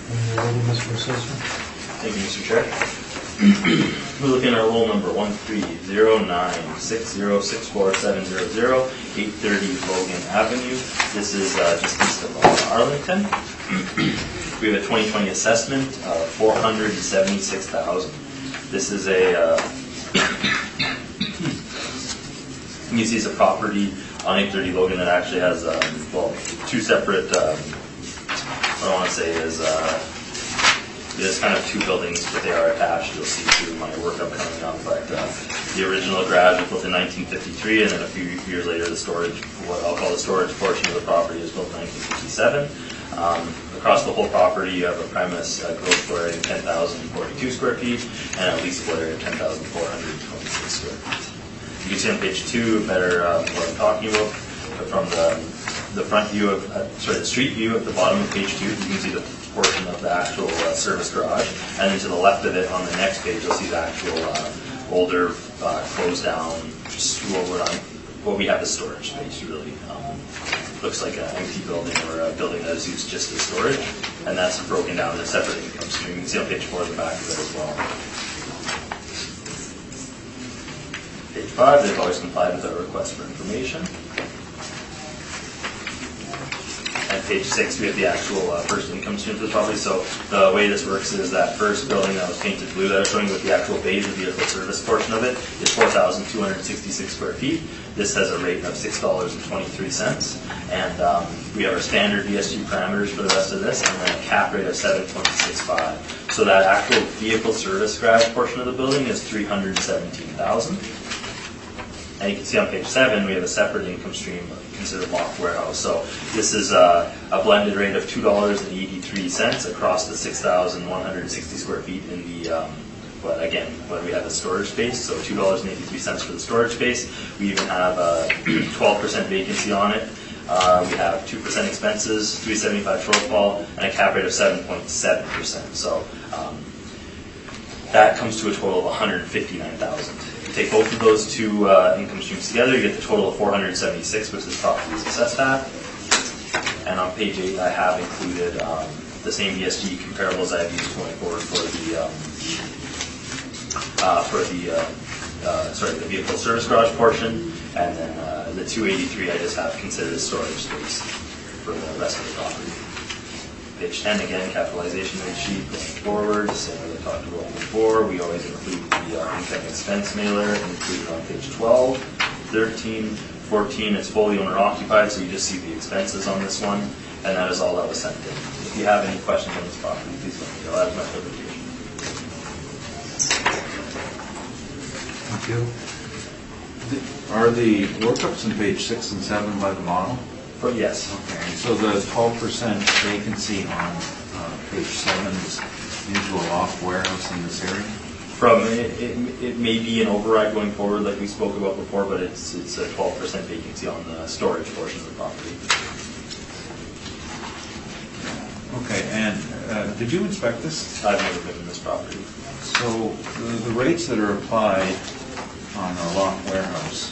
And you're ready, Mr. Assessor? Thank you, Mr. Chair. We're looking at our roll number 13096064700, 830 Logan Avenue. This is just east of Arlington. We have a 2020 assessment of $476,000. This is a, you can see it's a property on 830 Logan that actually has, well, two separate, what I want to say is, there's kind of two buildings, but they are attached. You'll see through my workup coming up. But the original garage was built in 1953, and then a few years later, the storage, what I'll call the storage portion of the property, was built in 1957. Across the whole property, you have a premise gross floor area of 10,042 square feet, and a lease floor area of 10,426 square feet. You can see on page 2 better what I'm talking about. From the front view of, the street view at the bottom of page 2, you can see the portion of the actual service garage, and then to the left of it on the next page, you'll see the actual older, closed down, what we have as storage space, really. Looks like an empty building or a building that is used just as storage, and that's broken down in a separate income stream. You can see on page 4 at the back of it as well. Page 5, they've always complied with our request for information. And page 6, we have the actual first income stream for the property. So the way this works is that first building that was painted blue that I was showing with the actual bays, the vehicle service portion of it, is 4,266 square feet. This has a rate of $6.23. And we have our standard VSG parameters for the rest of this, and then a cap rate of 7.65. So that actual vehicle service garage portion of the building is $317,000. And you can see on page 7, we have a separate income stream considered locked warehouse. So this is a blended rate of $2.83 across the 6,160 square feet in the, but again, when we have the storage space, so $2.83 for the storage space. We even have a 12% vacancy on it. We have 2% expenses, $375 shortfall, and a cap rate of 7.7%. So that comes to a total of $159,000. Take both of those two income streams together, you get the total of $476, which this property is assessed at. And on page 8, I have included the same ESG comparables I've used going forward for the vehicle service garage portion, and then the 283 I just have considered as storage space for the rest of the property. Page 10, again, capitalization rate sheet going forward, same as I talked about before. We always include the income expense mailer, included on page 12, 13, 14. It's fully owner occupied, so you just see the expenses on this one, and that is all that was sent in. If you have any questions on this property, please let me know. That is my presentation. Thank you. Are the workups on page 6 and 7 by the model? Yes. Okay, so the 12% vacancy on page 7 is due to a loft warehouse in this area? It may be an override going forward like we spoke about before, but it's a 12% vacancy on the storage portion of the property. Okay, and did you inspect this? I've never been in this property. So the rates that are applied on a loft warehouse,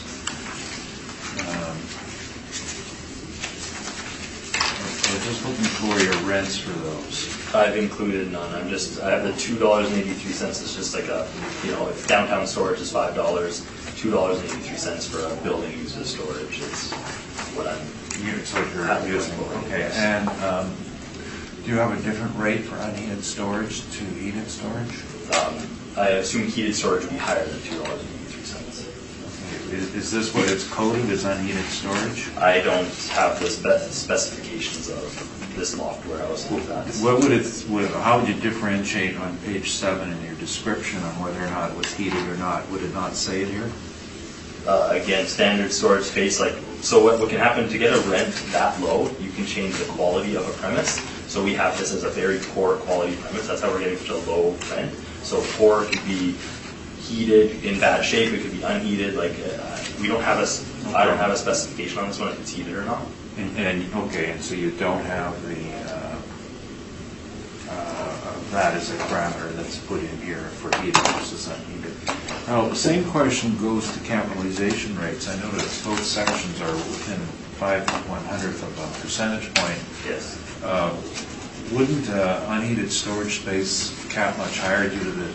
we're just looking for your rents for those. I've included none. I have the $2.83. It's just like a, if downtown storage is $5, $2.83 for a building used as storage is what I'm using. Okay, and do you have a different rate for unheated storage to heated storage? I assume heated storage would be higher than $2.83. Okay. Is this what it's coded as unheated storage? I don't have the specifications of this loft warehouse. How would you differentiate on page 7 in your description on whether or not it was heated or not? Would it not say it here? Again, standard storage space. So what can happen to get a rent that low? You can change the quality of a premise. So we have this as a very poor quality premise. That's how we're getting such a low rent. So poor could be heated in bad shape. It could be unheated. We don't have I don't have a specification on this one if it's heated or not. And so you don't have that as a parameter that's put in here for heated versus unheated. Now, the same question goes to capitalization rates. I notice both sections are within 5/100th of a percentage point. Yes. Wouldn't unheated storage space cap much higher due to the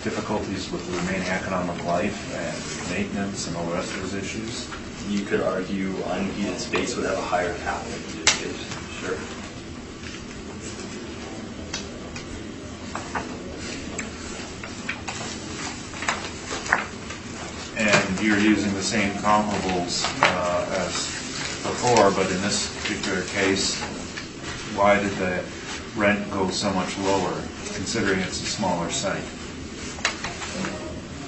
difficulties with the remaining economic life and maintenance and all the rest of those issues? You could argue unheated space would have a higher cap than heated space, sure. you're using the same comparables as before, but in this particular case, why did the rent go so much lower, considering it's a smaller site?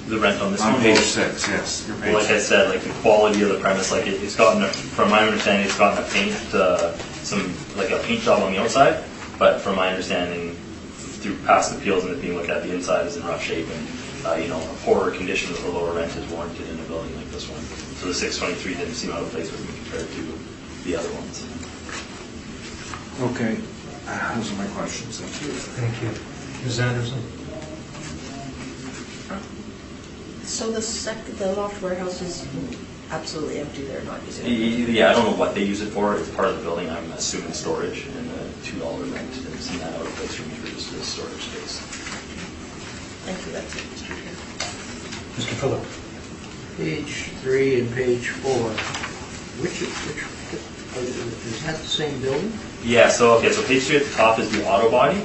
The rent on this one? On page 6, yes. Your page Well, like I said, like the quality of the premise, like it's gotten, from my understanding, it's gotten a paint, like a paint job on the outside, but from my understanding, through past appeals and it being looked at, the inside is in rough shape and, a poorer condition with a lower rent is warranted in a building like this one. So the 623 didn't seem out of place with me compared to the other ones. Okay, those are my questions. Thank you. Thank you. Ms. Anderson? So the loft warehouse is absolutely empty, they're not using it? Yeah, I don't know what they use it for. It's part of the building, I'm assuming storage, and the $2 rent didn't seem that out of place for me for just the storage space. Thank you, that's it, Mr. Chair. Mr. Phillip? Page 3 and page 4, which is that the same building? Yeah, so page 3 at the top is the auto body,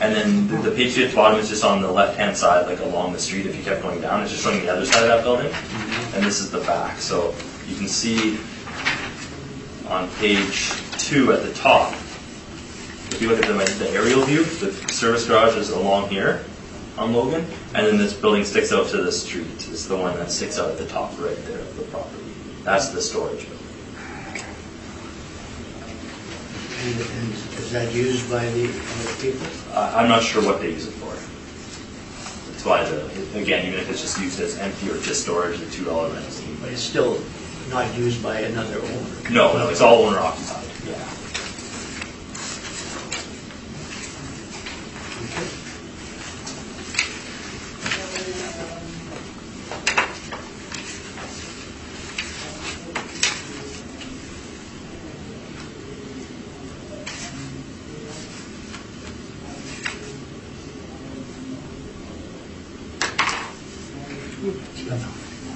and then the page 3 at the bottom is just on the left-hand side, like along the street if you kept going down. It's just showing the other side of that building, and this is the back. So you can see on page 2 at the top, if you look at the aerial view, the service garage is along here on Logan, and then this building sticks out to the street. It's the one that sticks out at the top right there of the property. That's the storage building. And is that used by the people? I'm not sure what they use it for. That's why, again, even if it's just used as empty or just storage, the $2 rent is. But it's still not used by another owner? No, it's all owner occupied, yeah. Okay.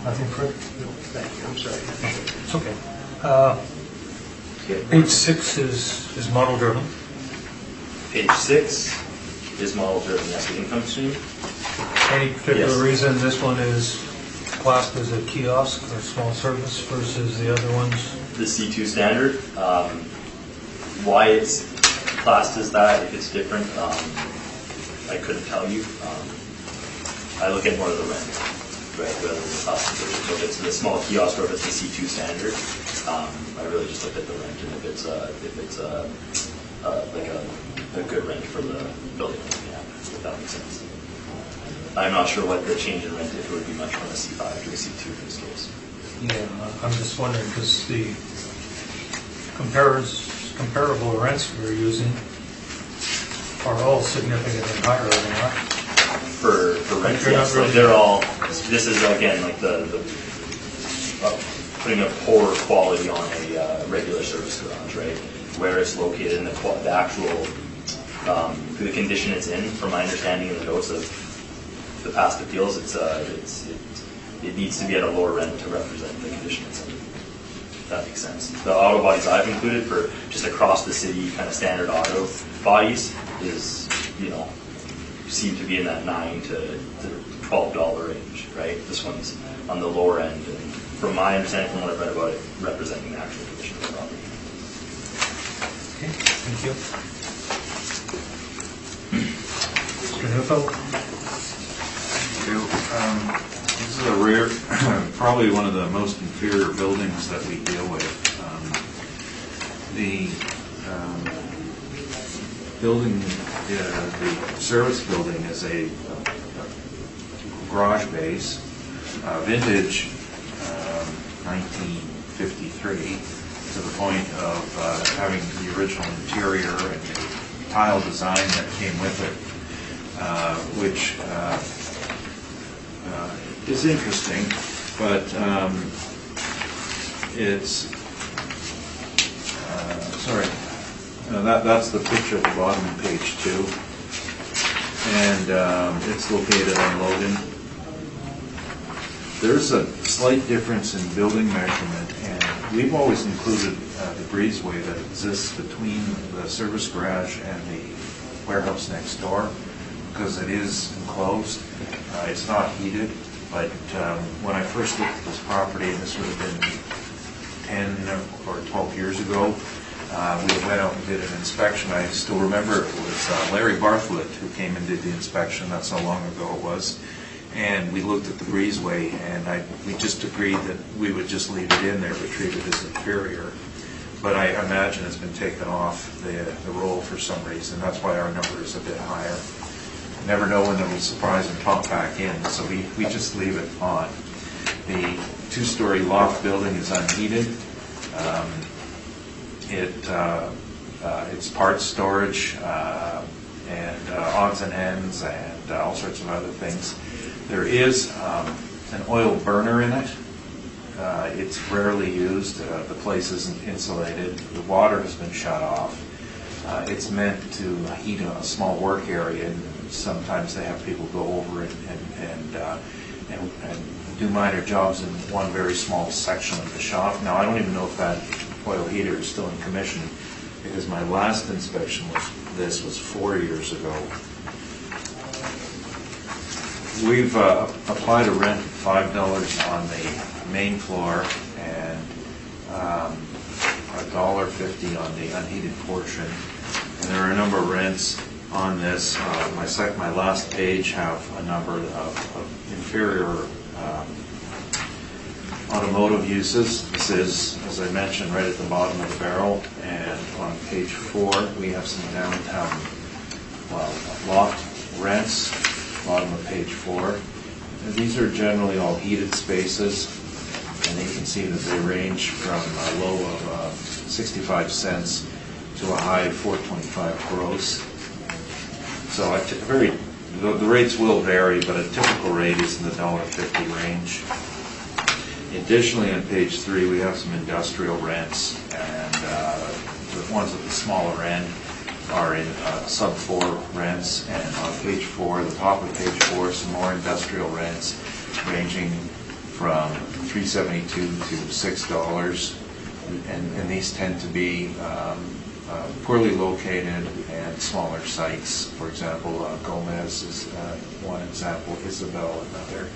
Nothing further? No, thank you, I'm sorry. It's okay. Page 6 is model driven. Page 6 is model driven, that's the income stream. Any particular Yes. reason this one is classed as a kiosk or small service versus the other ones? The C2 standard, why it's classed as that, if it's different, I couldn't tell you. I look at more of the rent, right, rather than the cost. So if it's the small kiosk or if it's the C2 standard, I really just looked at the rent and if it's like a good rent for the building, yeah, if that makes sense. I'm not sure what the change in rent, if it would be much from a C5 to a C2 in this case. Yeah, I'm just wondering, because the comparable rents we're using are all significantly higher than that. For rent, You're not yes, really- like they're all, this is again like the putting a poorer quality on a regular service garage, right? Where it's located and the actual, the condition it's in, from my understanding in the notes of the past appeals, it needs to be at a lower rent to represent the condition it's in. If that makes sense. The auto bodies I've included for just across the city, kind of standard auto bodies is, seem to be in that $9 to $12 range, right? This one's on the lower end, and from my understanding, from what I've read about it, representing the actual condition of the property. Okay, thank you. Mr. Neufeld? This is a rare, probably one of the most inferior buildings that we deal with. The building, the service building is a garage base, vintage 1953, to the point of having the original interior and the tile design that came with it, which is interesting, but it's, that's the picture at the bottom of page 2, and it's located on Logan. There's a slight difference in building measurement, and we've always included the breezeway that exists between the service garage and the warehouse next door, because it is enclosed. It's not heated, But when I first looked at this property, and this would have been 10 or 12 years ago, we went out and did an inspection. I still remember it was Larry Bartlett who came and did the inspection. That's how long ago it was. And we looked at the breezeway, and we just agreed that we would just leave it in there, but treat it as inferior. But I imagine it's been taken off the roll for some reason. That's why our number is a bit higher. Never know when they'll surprise and pop back in, so we just leave it on. The two-story loft building is unheated. It's parts storage and odds and ends and all sorts of other things. There is an oil burner in it. It's rarely used. The place isn't insulated. The water has been shut off. It's meant to heat a small work area, and sometimes they have people go over and do minor jobs in one very small section of the shop. Now, I don't even know if that oil heater is still in commission, because my last inspection was 4 years ago. We've applied a rent of $5 on the main floor and $1.50 on the unheated portion. And there are a number of rents on this. My last page have a number of inferior automotive uses. This is, as I mentioned, right at the bottom of the barrel. And on page 4, we have some downtown loft rents, bottom of page 4. And these are generally all heated spaces, and you can see that they range from a low of 65 cents to a high of $4.25 gross. So the rates will vary, but a typical rate is in the $1.50 range. Additionally, on page 3, we have some industrial rents, and the ones at the smaller end are in sub-4 rents. And on page 4, the top of page 4, some more industrial rents ranging from $3.72 to $6. And these tend to be poorly located and smaller sites. For example, Gomez is one example, Isabel another.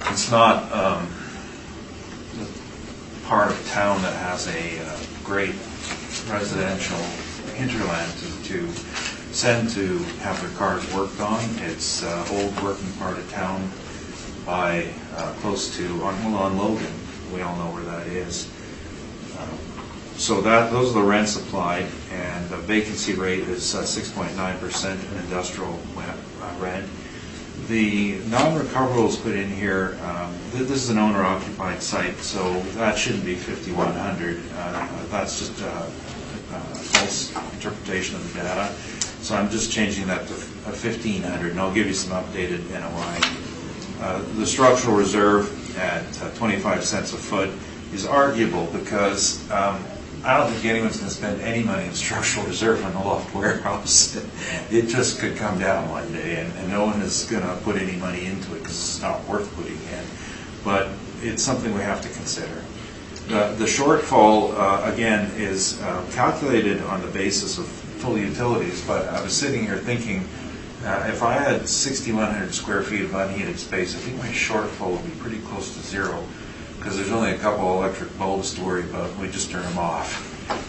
It's not the part of town that has a great residential hinterland to send to have their cars worked on. It's old working part of town by close to on Logan. We all know where that is. So those are the rents applied, and the vacancy rate is 6.9% in industrial rent. The non-recoverables put in here, this is an owner-occupied site, so that shouldn't be 5,100. That's just a false interpretation of the data. So I'm just changing that to 1,500, and I'll give you some updated NOI. The structural reserve at 25 cents a foot is arguable because I don't think anyone's going to spend any money in structural reserve on the loft warehouse. It just could come down one day, and no one is going to put any money into it because it's not worth putting in. But it's something we have to consider. The shortfall, again, is calculated on the basis of full utilities, but I was sitting here thinking, if I had 6,100 square feet of unheated space, I think my shortfall would be pretty close to zero, because there's only a couple electric bulbs to worry about. We just turn them off.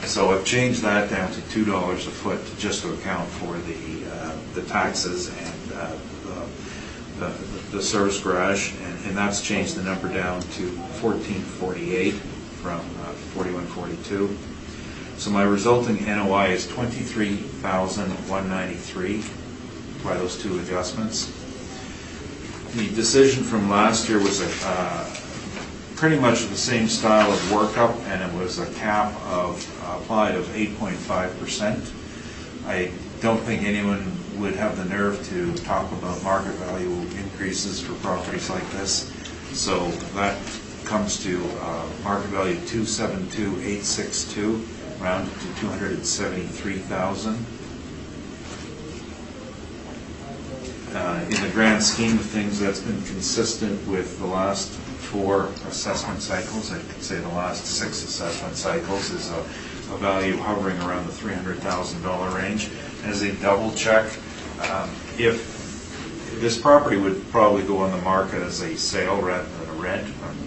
So I've changed that down to $2 a foot just to account for the taxes and the service garage, and that's changed the number down to $14.48 from $41.42. So my resulting NOI is $23,193 by those two adjustments. The decision from last year was pretty much the same style of workup, and it was a cap applied of 8.5%. I don't think anyone would have the nerve to talk about market value increases for properties like this. So that comes to market value 272,862, rounded to 273,000. In the grand scheme of things, that's been consistent with the last 4 assessment cycles. I could say the last 6 assessment cycles is a value hovering around the $300,000 range. As a double check, if this property would probably go on the market as a sale rather than a rent.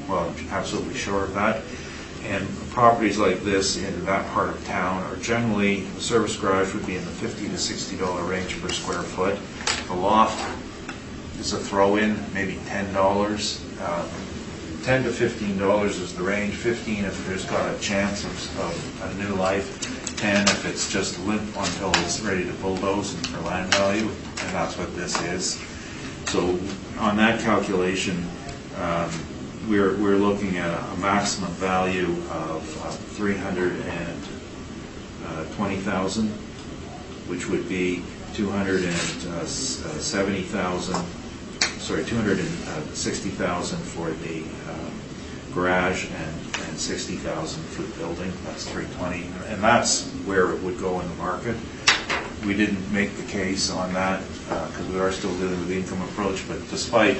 Well, I'm absolutely sure of that. And properties like this in that part of town are generally, the service garage would be in the $50 to $60 range per square foot. The loft is a throw-in, maybe $10. $10 to $15 is the range. 15 if there's got a chance of a new life. 10 if it's just limp until it's ready to bulldoze and for land value, and that's what this is. So on that calculation, we're looking at a maximum value of $320,000, which would be $260,000 for the garage and $60,000 for the building. That's $320,000, and that's where it would go in the market. We didn't make the case on that because we are still dealing with the income approach, but despite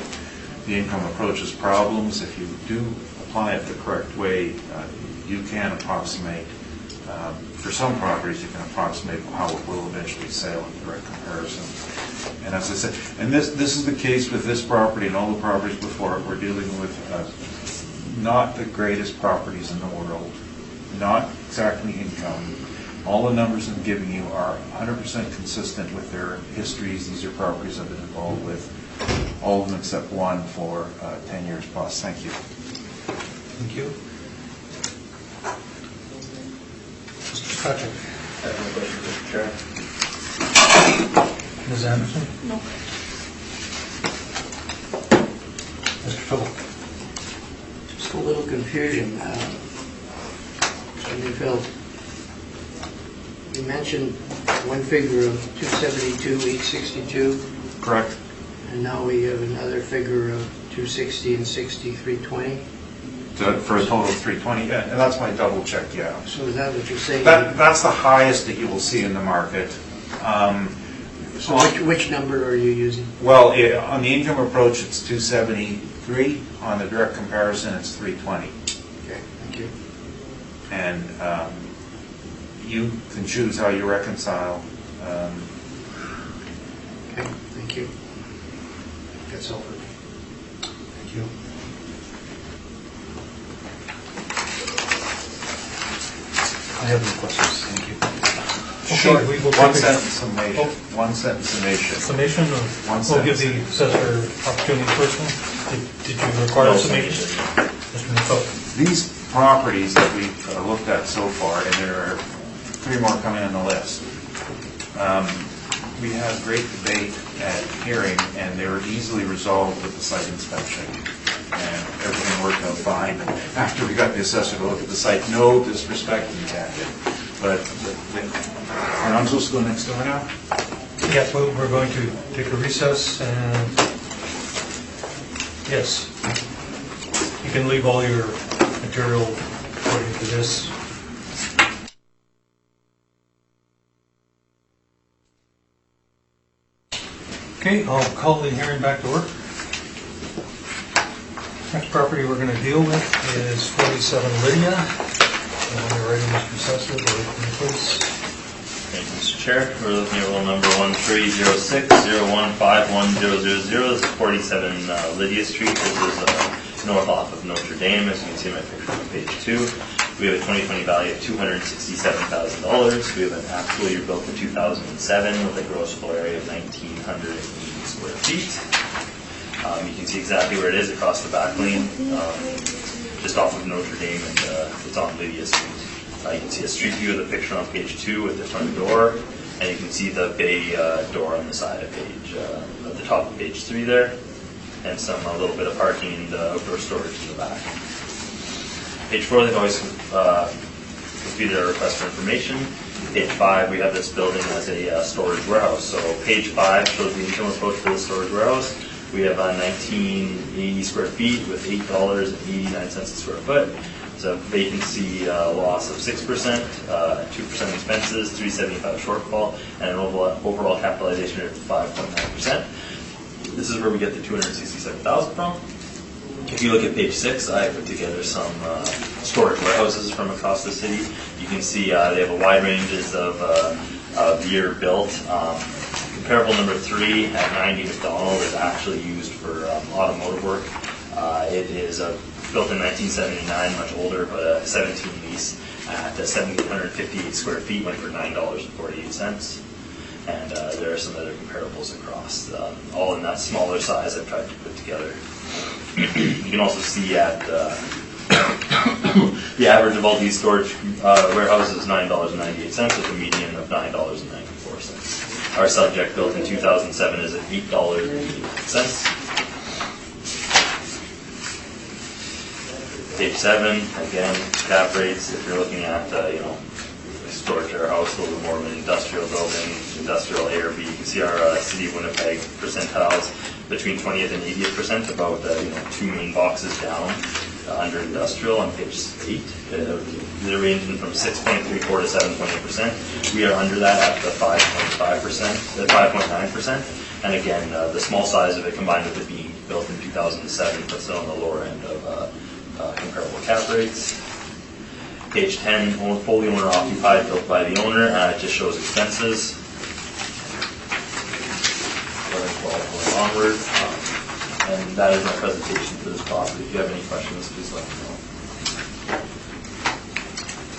the income approach's problems, if you do apply it the correct way, you can approximate, for some properties, you can approximate how it will eventually sell in direct comparison. And as I said, and this is the case with this property and all the properties before it. We're dealing with not the greatest properties in the world, not exactly income. All the numbers I'm giving you are 100% consistent with their histories. These are properties I've been involved with, all of them except one for 10 years plus. Thank you. Thank you. Mr. Patrick. I have no question, Mr. Chair. Ms. Anderson? No. Mr. Phillip? Just a little confusion. Mr. Neufeld, you mentioned one figure of 272, 862, Correct. and now we have another figure of 260 and 60, 320. For a total of 320, and that's my double check, yeah. So is that what you're saying? That's the highest that you will see in the market. So which number are you using? Well, on the income approach, it's 273. On the direct comparison, it's 320. Okay, thank you. And you can choose how you reconcile. Okay, thank you. That's all for me. Thank you. I have no questions. Thank you. Short, Okay, we will one take a sentence summation. Oh. One sentence summation. summation of, One we'll give the sentence. assessor opportunity first one. Did you require No a summation? Mr. Neufeld? These properties that we've looked at so far, and there are 3 more coming on the list. We had great debate at hearing, and they were easily resolved with the site inspection, and everything worked out fine. After we got the assessor to look at the site, no disrespect intended, but and I'm supposed to go next door now? Yeah, well, we're going to take a recess and, yes, you can leave all your material according to this. Okay, I'll call the hearing back to order. Next property we're going to deal with is 47 Lydia. When you're ready, Mr. Assessor, go ahead, please. Thank you, Mr. Chair. We're looking at roll number 1306-0151-000. This is 47 Lydia Street. This is north off of Notre Dame, as you can see in my picture on page 2. We have a 2020 value of $267,000. We have an actual year built in 2007 with a gross floor area of 1,980 square feet. You can see exactly where it is across the back lane, just off of Notre Dame, and it's on Lydia Street. You can see a street view of the picture on page 2 with the front door, and you can see the bay door on the side of at the top of page 3 there, and a little bit of parking and outdoor storage in the back. Page 4, they've always completed our request for information. Page 5, we have this building as a storage warehouse. So page 5 shows the income approach for the storage warehouse. We have 1,980 square feet with $8.89 a square foot. It's a vacancy loss of 6%, 2% expenses, $375 shortfall, and an overall capitalization rate of 5.9%. This is where we get the $267,000 from. If you look at page 6, I put together some storage warehouses from across the city. You can see they have a wide ranges of year built. Comparable number 3 at 90 McDonald is actually used for automotive work. It is built in 1979, much older, but a 17 lease at 1,758 square feet, went for $9.48. And there are some other comparables across, all in that smaller size I've tried to put together. You can also see at the average of all these storage warehouses is $9.98 with a median of $9.94. Our subject, built in 2007, is at $8.88. Page 7, again, cap rates. If you're looking at a storage warehouse, a little more of an industrial building, industrial A or B, you can see our City of Winnipeg percentiles between 20th and 80th percent, about 2 main boxes down under industrial on page 8. They're ranging from 6.34 to 7.8%. We are under that at the 5.5%, 5.9%. And again, the small size of it combined with it being built in 2007 puts it on the lower end of comparable cap rates. Page 10, fully owner occupied, built by the owner. It just shows expenses. Going onward. And that is my presentation for this property. If you have any questions, please let me know.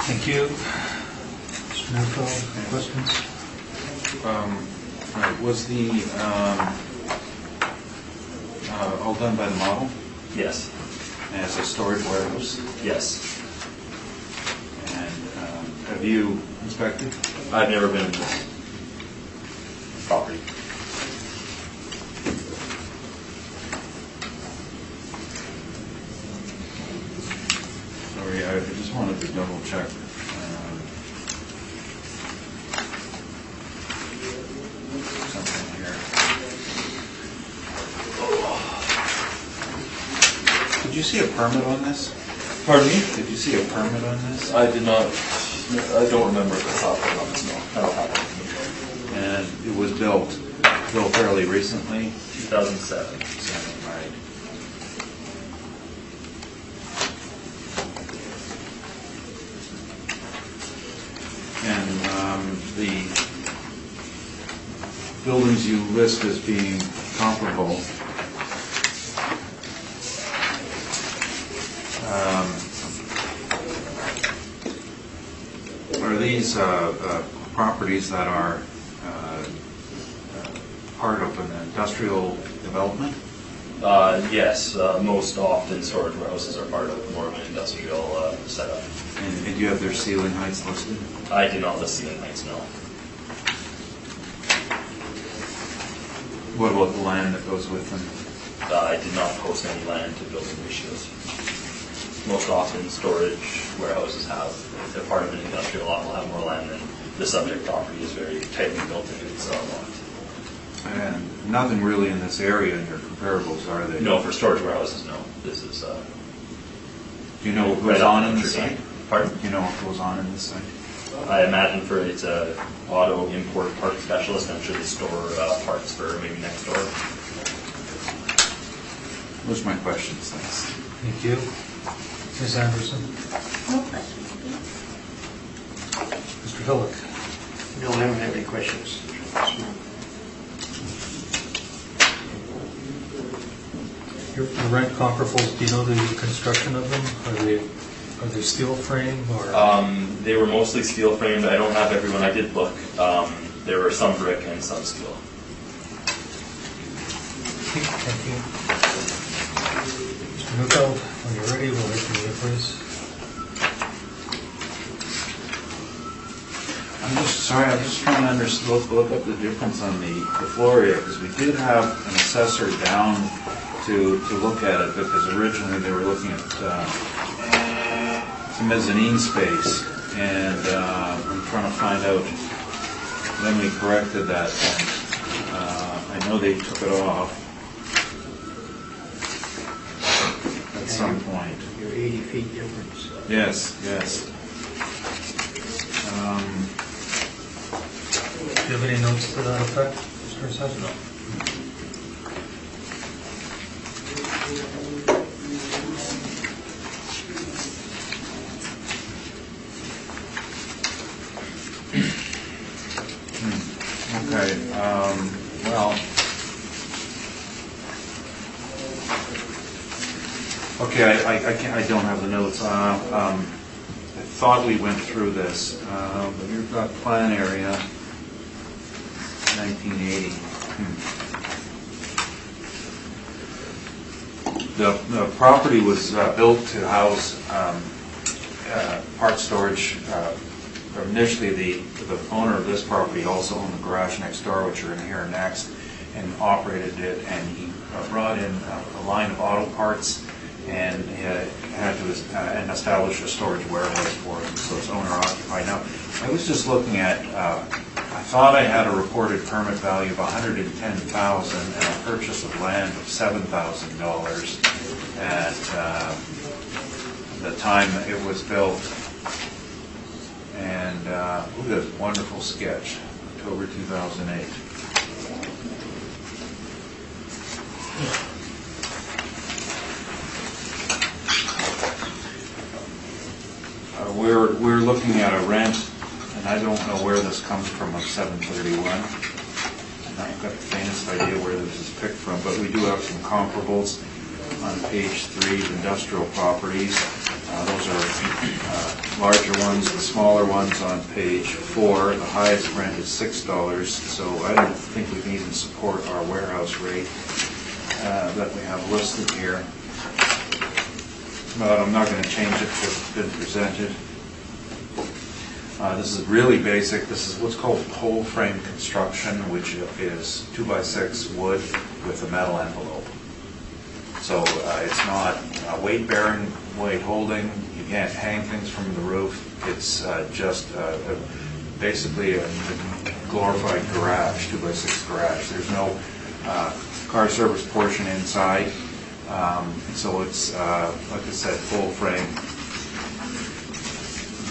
Thank you. Mr. Newfield, questions? Was the all done by the model Yes. as a storage warehouse? Yes. And have you inspected? I've never been in this property. Sorry, I just wanted to double check. Something here. Did you see a permit on this? Pardon me? Did you see a permit on this? I did not. I don't remember if I saw it on this. No, I don't have it. And it was built fairly recently? 2007. Right. And the buildings you list as being comparable, are these properties that are part of an industrial development? Yes, most often storage warehouses are part of more of an industrial setup. And do you have their ceiling heights listed? I do not list ceiling heights, no. What about the land that goes with them? I did not post any land to building ratios. Most often storage warehouses if they're part of an industrial lot, will have more land than the subject property is very tightly built into its lot. And nothing really in this area in your comparables, are they? No, for storage warehouses, no. This is Do you know what goes right on off in the this site? tree. Pardon? Do you know what goes on in this site? I imagine for its auto import part specialist, I'm sure they store parts for maybe next door. Those are my questions, thanks. Thank you. Ms. Anderson? No questions. Mr. Hillock? No, I don't have any questions. Your rent comparables, do you know the construction of them? Are they steel frame or? They were mostly steel framed. I don't have everyone. I did look. There were some brick and some steel. Thank you. Mr. Newfield, when you're ready, we'll hear from you, please. I'm just trying to look up the difference on the floor area, because we did have an assessor down to look at it, because originally they were looking at some mezzanine space, and I'm trying to find out, then we corrected that. I know they took it off at some point. Your 80 feet difference. Yes. Do you have any notes to that effect, Mr. Assessor? No. Okay. Well, okay, I don't have the notes. I thought we went through this, but you've got plan area, 1980. The property was built to house part storage. Initially, the owner of this property also owned the garage next door, which are in here next, and operated it, and he brought in a line of auto parts and had to and establish a storage warehouse for it, so it's owner occupied. Now, I was just looking at, I thought I had a reported permit value of $110,000 and a purchase of land of $7,000 at the time it was built. And look at this wonderful sketch, October 2008. We're looking at a rent, and I don't know where this comes from, of $731. I've not got the faintest idea where this is picked from, but we do have some comparables on page 3, industrial properties. Those are larger ones. The smaller ones on page 4, the highest rent is $6, so I don't think we can even support our warehouse rate that we have listed here. But I'm not going to change it because it's been presented. This is really basic. This is what's called pole frame construction, which is 2x6 wood with a metal envelope. So it's not weight bearing, weight holding. You can't hang things from the roof. It's just basically a glorified garage, 2x6 garage. There's no car service portion inside. So it's, like I said, full frame.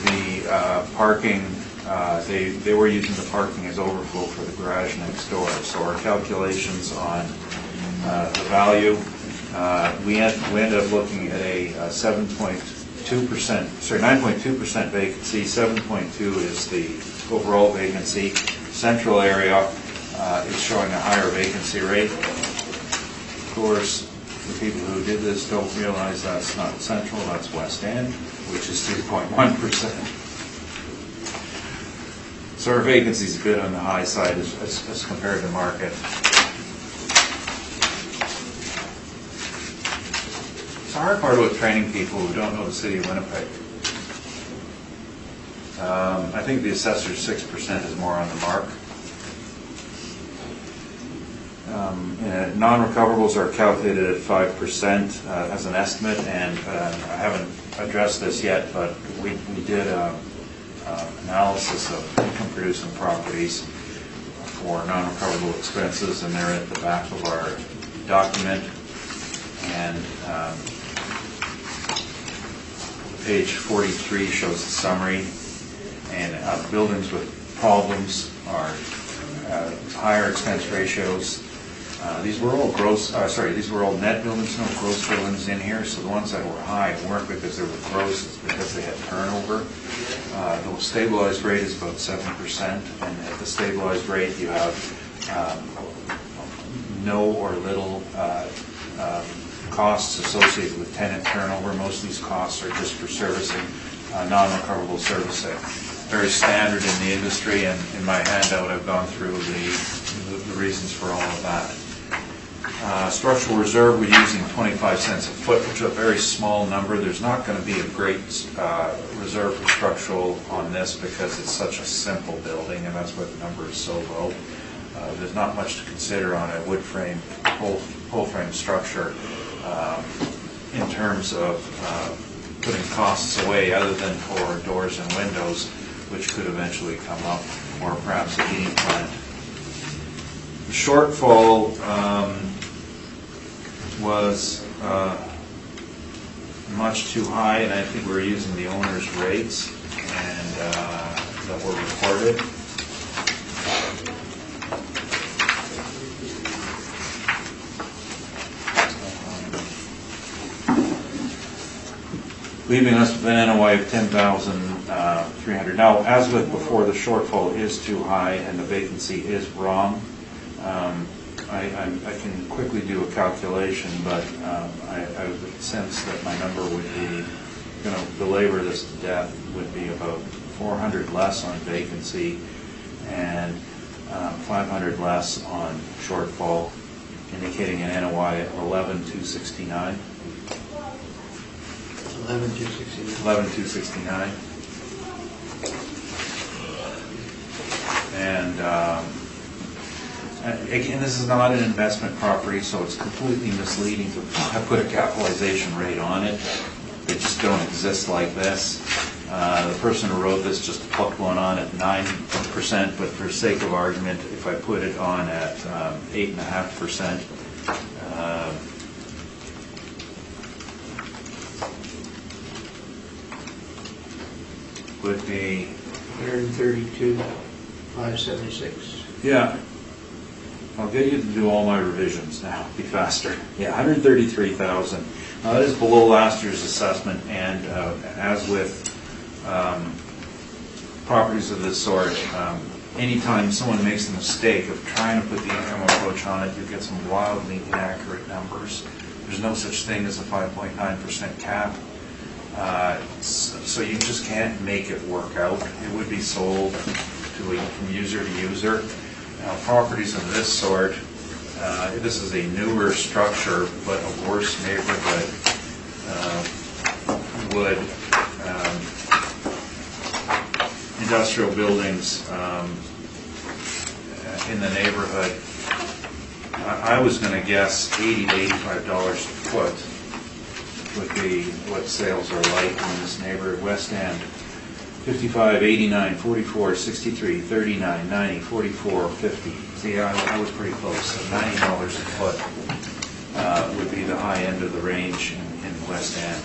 The parking, they were using the parking as overflow for the garage next door. So our calculations on the value, we ended up looking at a 9.2% vacancy. 7.2 is the overall vacancy. Central area is showing a higher vacancy rate. Of course, the people who did this don't realize that's not central, that's West End, which is 3.1%. So our vacancy is a bit on the high side as compared to market. It's the hard part about training people who don't know the city of Winnipeg. I think the assessor's 6% is more on the mark. Non-recoverables are calculated at 5% as an estimate, and I haven't addressed this yet, but we did analysis of income-producing properties for non-recoverable expenses, and they're at the back of our document. And page 43 shows the summary, and buildings with problems are higher expense ratios. These were all these were all net buildings, no gross buildings in here. So the ones that were high weren't because they were gross, it's because they had turnover. The stabilized rate is about 7%, and at the stabilized rate you have no or little costs associated with tenant turnover. Most of these costs are just for servicing non-recoverable servicing. Very standard in the industry, and in my handout I've gone through the reasons for all of that. Structural reserve, we're using 25 cents a foot, which is a very small number. There's not going to be a great reserve for structural on this because it's such a simple building, and that's why the number is so low. There's not much to consider on a wood frame, pole frame structure in terms of putting costs away other than for doors and windows, which could eventually come up, or perhaps a heating plant. The shortfall was much too high, and I think we were using the owner's rates and that were reported. Leaving us with an NOI of 10,300. Now, as with before, the shortfall is too high and the vacancy is wrong. I can quickly do a calculation, but I would sense that my number would be, going to belabor this to death, would be about 400 less on vacancy and 500 less on shortfall, indicating an NOI of 11,269. 11,269. 11,269. And again, this is not an investment property, so it's completely misleading to put a capitalization rate on it. They just don't exist like this. The person who wrote this just plucked one on at 9%, but for sake of argument, if I put it on at 8.5%, would be 132,576. Yeah. I'll get you to do all my revisions now. Be faster. Yeah, 133,000. Now that is below last year's assessment, and as with properties of this sort, anytime someone makes the mistake of trying to put the income approach on it, you get some wildly inaccurate numbers. There's no such thing as a 5.9% cap. So you just can't make it work out. It would be sold from user to user. Now, properties of this sort, this is a newer structure, but a worse neighborhood, would industrial buildings in the neighborhood, I was going to guess $80 to $85 a foot would be what sales are like in this neighborhood. West End, 55, 89, 44, 63, 39, 90, 44, 50. See, I was pretty close. So $90 a foot would be the high end of the range in West End.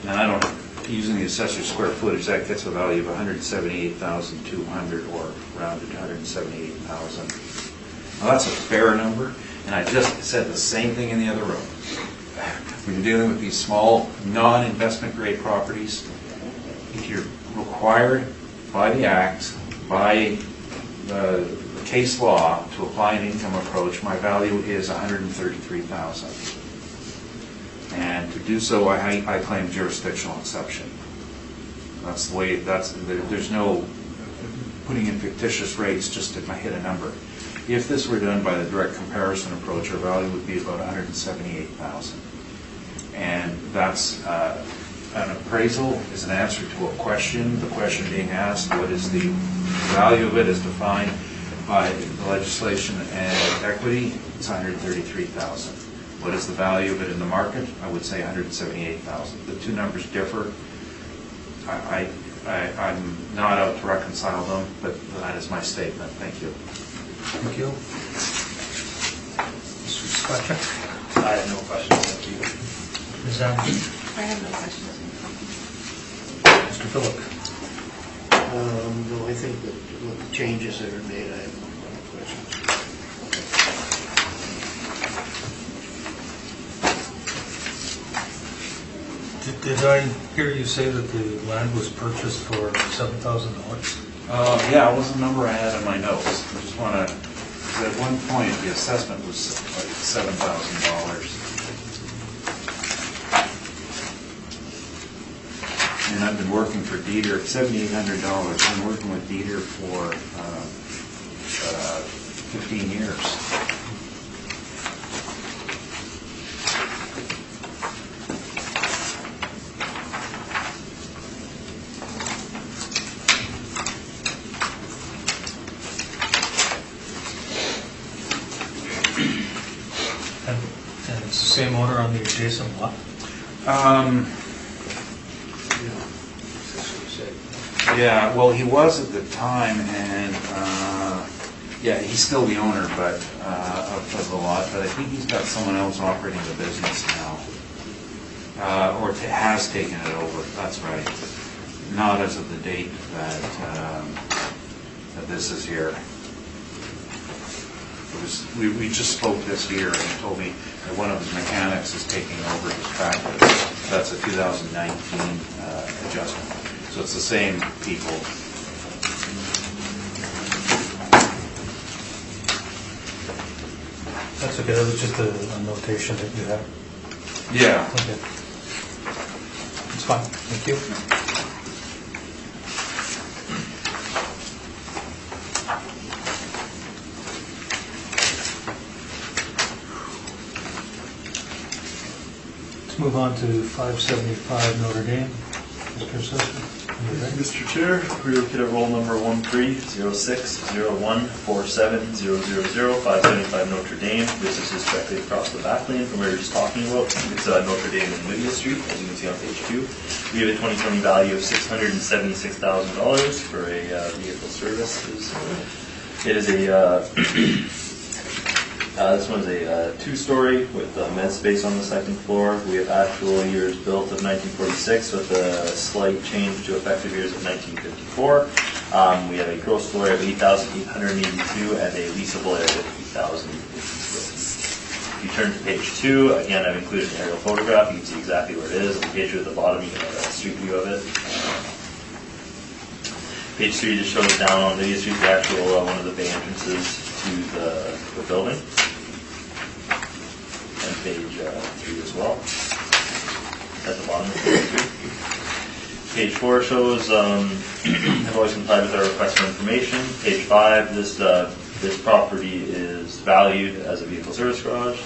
And I don't, using the assessor's square footage, that gets a value of 178,200, or rounded to 178,000. Now that's a fair number, and I just said the same thing in the other room. When you're dealing with these small, non-investment grade properties, if you're required by the Act, by the case law, to apply an income approach, my value is 133,000. And to do so, I claim jurisdictional exception. That's the way, there's no putting in fictitious rates just to hit a number. If this were done by the direct comparison approach, our value would be about 178,000. And that's an appraisal is an answer to a question. The question being asked, what is the value of it as defined by the legislation and equity? It's 133,000. What is the value of it in the market? I would say 178,000. The two numbers differ. I'm not out to reconcile them, but that is my statement. Thank you. Thank you. Mr. Spacek? I have no questions, thank you. Ms. Allen? I have no questions. Mr. Philip? No, I think that with the changes that are made, I have no questions. Did I hear you say that the land was purchased for $7,000? Yeah, it was a number I had in my notes. I just want to, at one point, the assessment was like $7,000. And I've been working for Dieter, $7,800. I've been working with Dieter for 15 years. And it's the same owner on the adjacent lot? Yeah, well, he was at the time, and yeah, he's still the owner, but of the lot. But I think he's got someone else operating the business now, or has taken it over. That's right. Not as of the date that that this is here. We just spoke this year, and he told me that one of his mechanics is taking over his practice. That's a 2019 adjustment. So it's the same people. That's okay, that was just a notation that you had. Yeah. Okay. It's fine, thank you. Let's move on to 575 Notre Dame. Mr. Assessor, are you ready? Mr. Chair, we are looking at roll number 13060147000575 Notre Dame. This is just directly across the back lane from where you're just talking about. It's Notre Dame and Lydia Street, as you can see on page 2. We have a 2020 value of $676,000 for a vehicle services. It is a this one is a two-story with med space on the second floor. We have actual years built of 1946 with a slight change to effective years of 1954. We have a gross floor area of 8,882 and a leasable area of 8,056. If you turn to page 2, again, I've included an aerial photograph. You can see exactly where it is. On page 2 at the bottom, you can have a street view of it. Page 3 just shows down on Lydia Street the actual one of the bay entrances to the building. And page 3 as well, at the bottom of page 3. Page 4 shows have always complied with our request for information. Page 5, this property is valued as a vehicle service garage.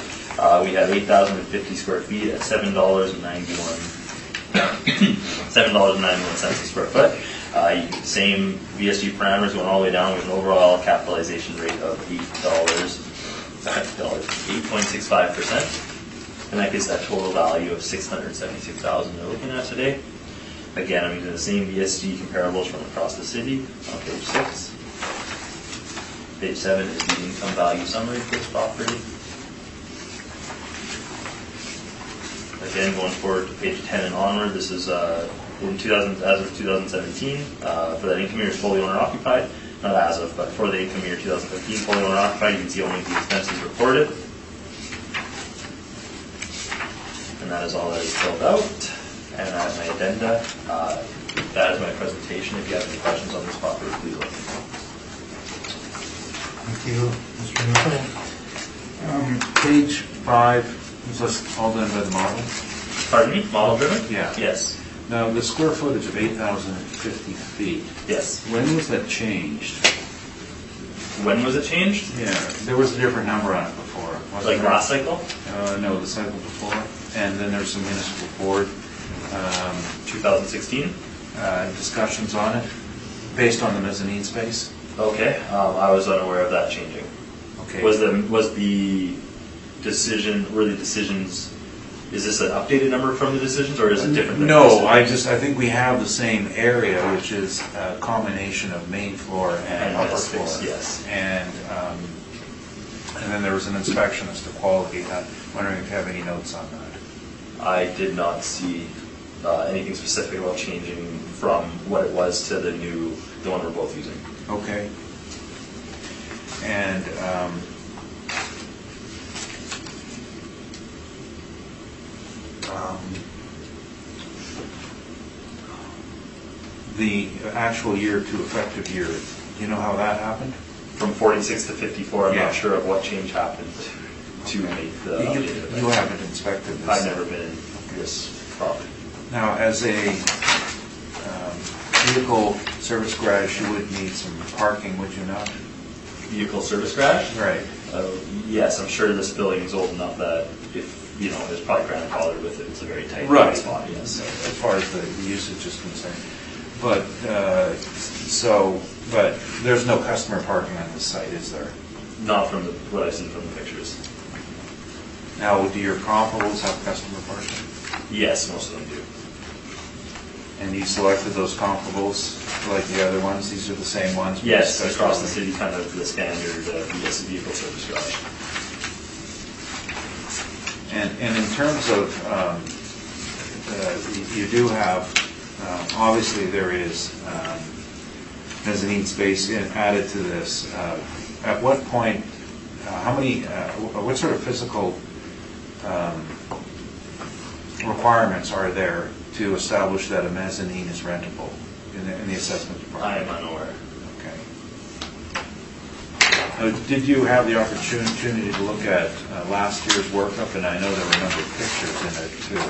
We have 8,050 square feet at $7.91 a square foot. Same VSG parameters going all the way down with an overall capitalization rate of $8.65%. And that gives that total value of $676,000 we're looking at today. Again, I'm using the same VSG comparables from across the city on page 6. Page 7 is the income value summary for this property. Again, going forward to page 10 and onward, this is as of 2017, for that income year is fully owner occupied. Not as of, but for the income year 2015, fully owner occupied. You can see only the expenses reported. And that is all that is filled out. And I have my addenda. That is my presentation. If you have any questions on this property, please let me know. Thank you, Mr. Newfoundland. Page 5, is this all done by the model? Pardon me? Model driven? Yeah. Yes. Now, the square footage of 8,050 feet, Yes. when was that changed? When was it changed? Yeah, there was a different number on it before. wasn't Like there? last cycle? No, the cycle before. And then there's some municipal board 2016? discussions on it, based on the mezzanine space. Okay. I was unaware of that changing. Okay. Was the decision, were the decisions, is this an updated number from the decisions or is it different than No, this? I think we have the same area, which is a combination of main floor and upper this floor. space, yes. And then there was an inspection as to quality. I'm wondering if you have any notes on that. I did not see anything specific about changing from what it was to the one we're both using. Okay. And the actual year to effective year, do you know how that happened? From 46 to 54, I'm Yeah. not sure of what change happened to make the updated. You haven't inspected this? I've never been in this property. Now, as a vehicle service garage, you would need some parking, would you not? Vehicle service garage? Right. Yes, I'm sure this building is old enough that if, it's probably grandfathered with it. It's a very tight Right. spot, yes. As far as the usage is concerned. But, but there's no customer parking on this site, is there? Not from what I've seen from the pictures. Now, do your comparables have customer parking? Yes, most of them do. And you selected those comparables like the other ones? These are the same ones? Yes, across the city, kind of the standard vehicle service garage. And in terms of, you do have, obviously there is mezzanine space added to this. At what point, what sort of physical requirements are there to establish that a mezzanine is rentable in the assessment department? I am unaware. Okay. Did you have the opportunity to look at last year's workup? And I know there were a number of pictures in it too.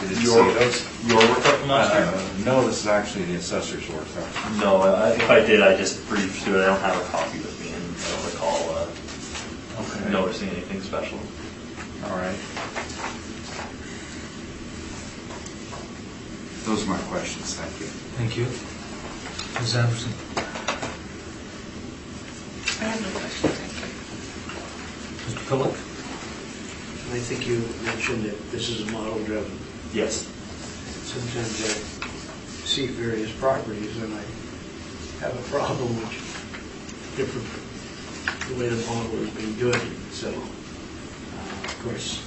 Did you see those? Your workup from last year? No, this is actually the assessor's workup. No, if I did, I just briefed through it. I don't have a copy with me, and I don't recall noticing anything special. All right. Those are my questions. Thank you. Thank you. Ms. Anderson? I have no questions, thank you. Mr. Phillip? I think you mentioned that this is a model-driven. Yes. Sometimes I see various properties and I have a problem with different, the way the model is being done. So, of course,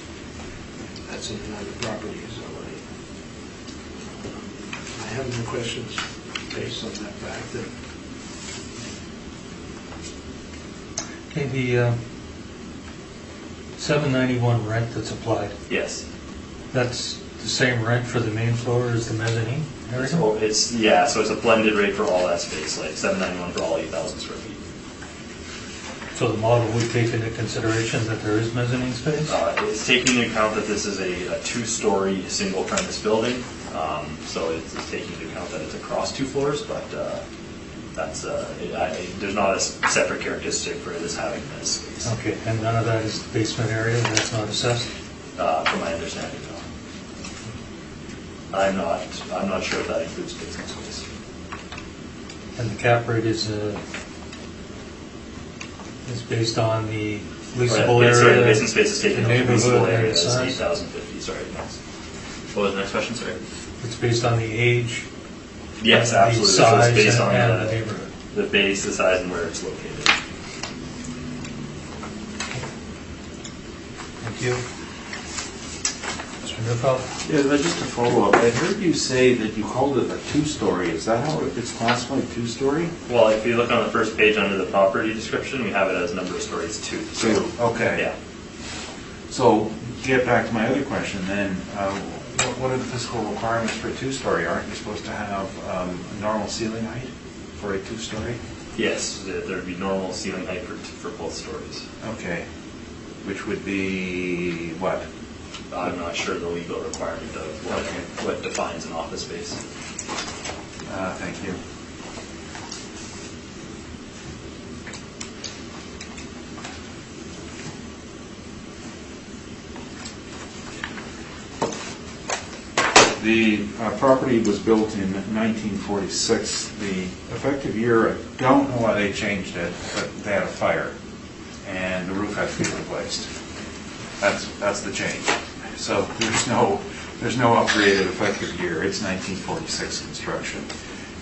that's in another property, so I have no questions based on that fact. Okay, the $791 rent that's applied, Yes. that's the same rent for the main floor as the mezzanine area? So it's a blended rate for all that space, like $791 for all 8,000 square feet. So the model would take into consideration that there is mezzanine space? It's taking into account that this is a two-story single premise building, so it's taking into account that it's across 2 floors, but there's not a separate characteristic for this having this space. Okay, and none of that is the basement area, that's not assessed? From my understanding, no. I'm not sure if that includes basement space. And the cap rate is based on the leasable area? Sorry, the basement space is taken the over the leasable neighborhood area and is size? 8,050, sorry. Yes. What was the next question, sorry? It's based on the age? Yes, absolutely. The So size it's based on and the neighborhood? the base, the size, and where it's located. Thank you. Mr. Neufeld? Yeah, but just to follow up, I heard you say that you called it a 2-story. Is that how it's classified, 2-story? Well, if you look on the first page under the property description, we have it as number of stories 2. So, Okay. yeah. So, get back to my other question then. What are the physical requirements for a 2-story? Aren't you supposed to have a normal ceiling height for a 2-story? Yes, there'd be normal ceiling height for both stories. Okay. Which would be what? I'm not sure the legal requirement of what defines an office space. Thank you. The property was built in 1946. The effective year, I don't know why they changed it, but they had a fire, and the roof had to be replaced. That's the change. So there's no upgraded effective year. It's 1946 construction.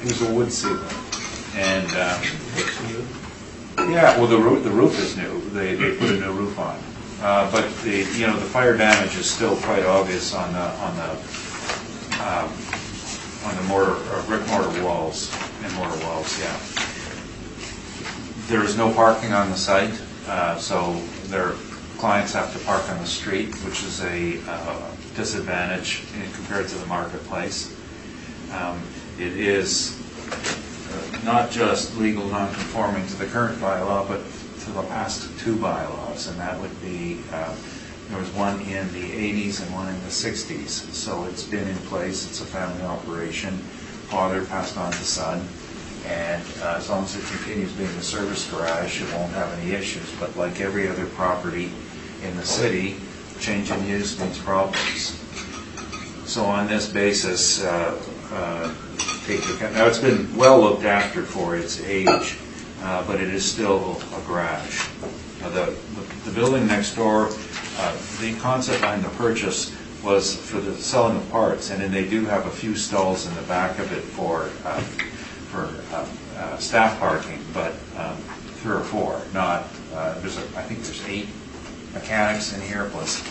It was a wood ceiling, and yeah, well the roof is new. They put a new roof on, but the fire damage is still quite obvious on the brick mortar walls and mortar walls. Yeah. There is no parking on the site, so their clients have to park on the street, which is a disadvantage compared to the marketplace. It is not just legal non-conforming to the current bylaw, but to the past 2 bylaws, and that would be there was one in the 80s and one in the 60s. So it's been in place. It's a family operation. Father passed on to son. And as long as it continues being a service garage, it won't have any issues. But like every other property in the city, change in use means problems. So on this basis, take into account. Now it's been well looked after for its age, but it is still a garage. The building next door, the concept behind the purchase was for the selling of parts, and then they do have a few stalls in the back of it for staff parking, but 3 or 4, not, I think there's 8 mechanics in here, plus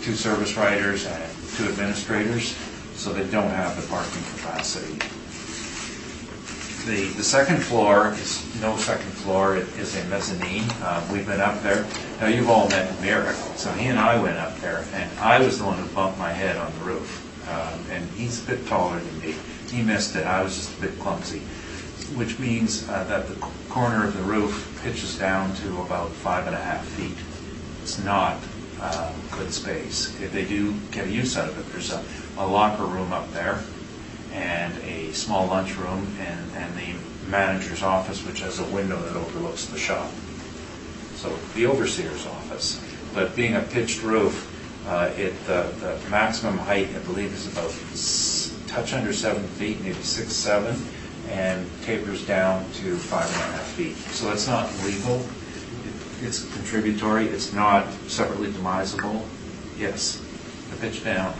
2 service writers and 2 administrators, so they don't have the parking capacity. The second floor is no second floor, it is a mezzanine. We've been up there. Now you've all met Merrick, so he and I went up there, and I was the one who bumped my head on the roof. And he's a bit taller than me. He missed it, I was just a bit clumsy. which means that the corner of the roof pitches down to about 5.5 feet. It's not good space. If they do get a use out of it, there's a locker room up there and a small lunch room and the manager's office, which has a window that overlooks the shop. So the overseer's office. But being a pitched roof, the maximum height, I believe, is about touch under 7 feet, maybe 6, 7, and tapers down to 5.5 feet. So it's not legal. It's contributory. It's not separately demisable. Yes, the pitch down.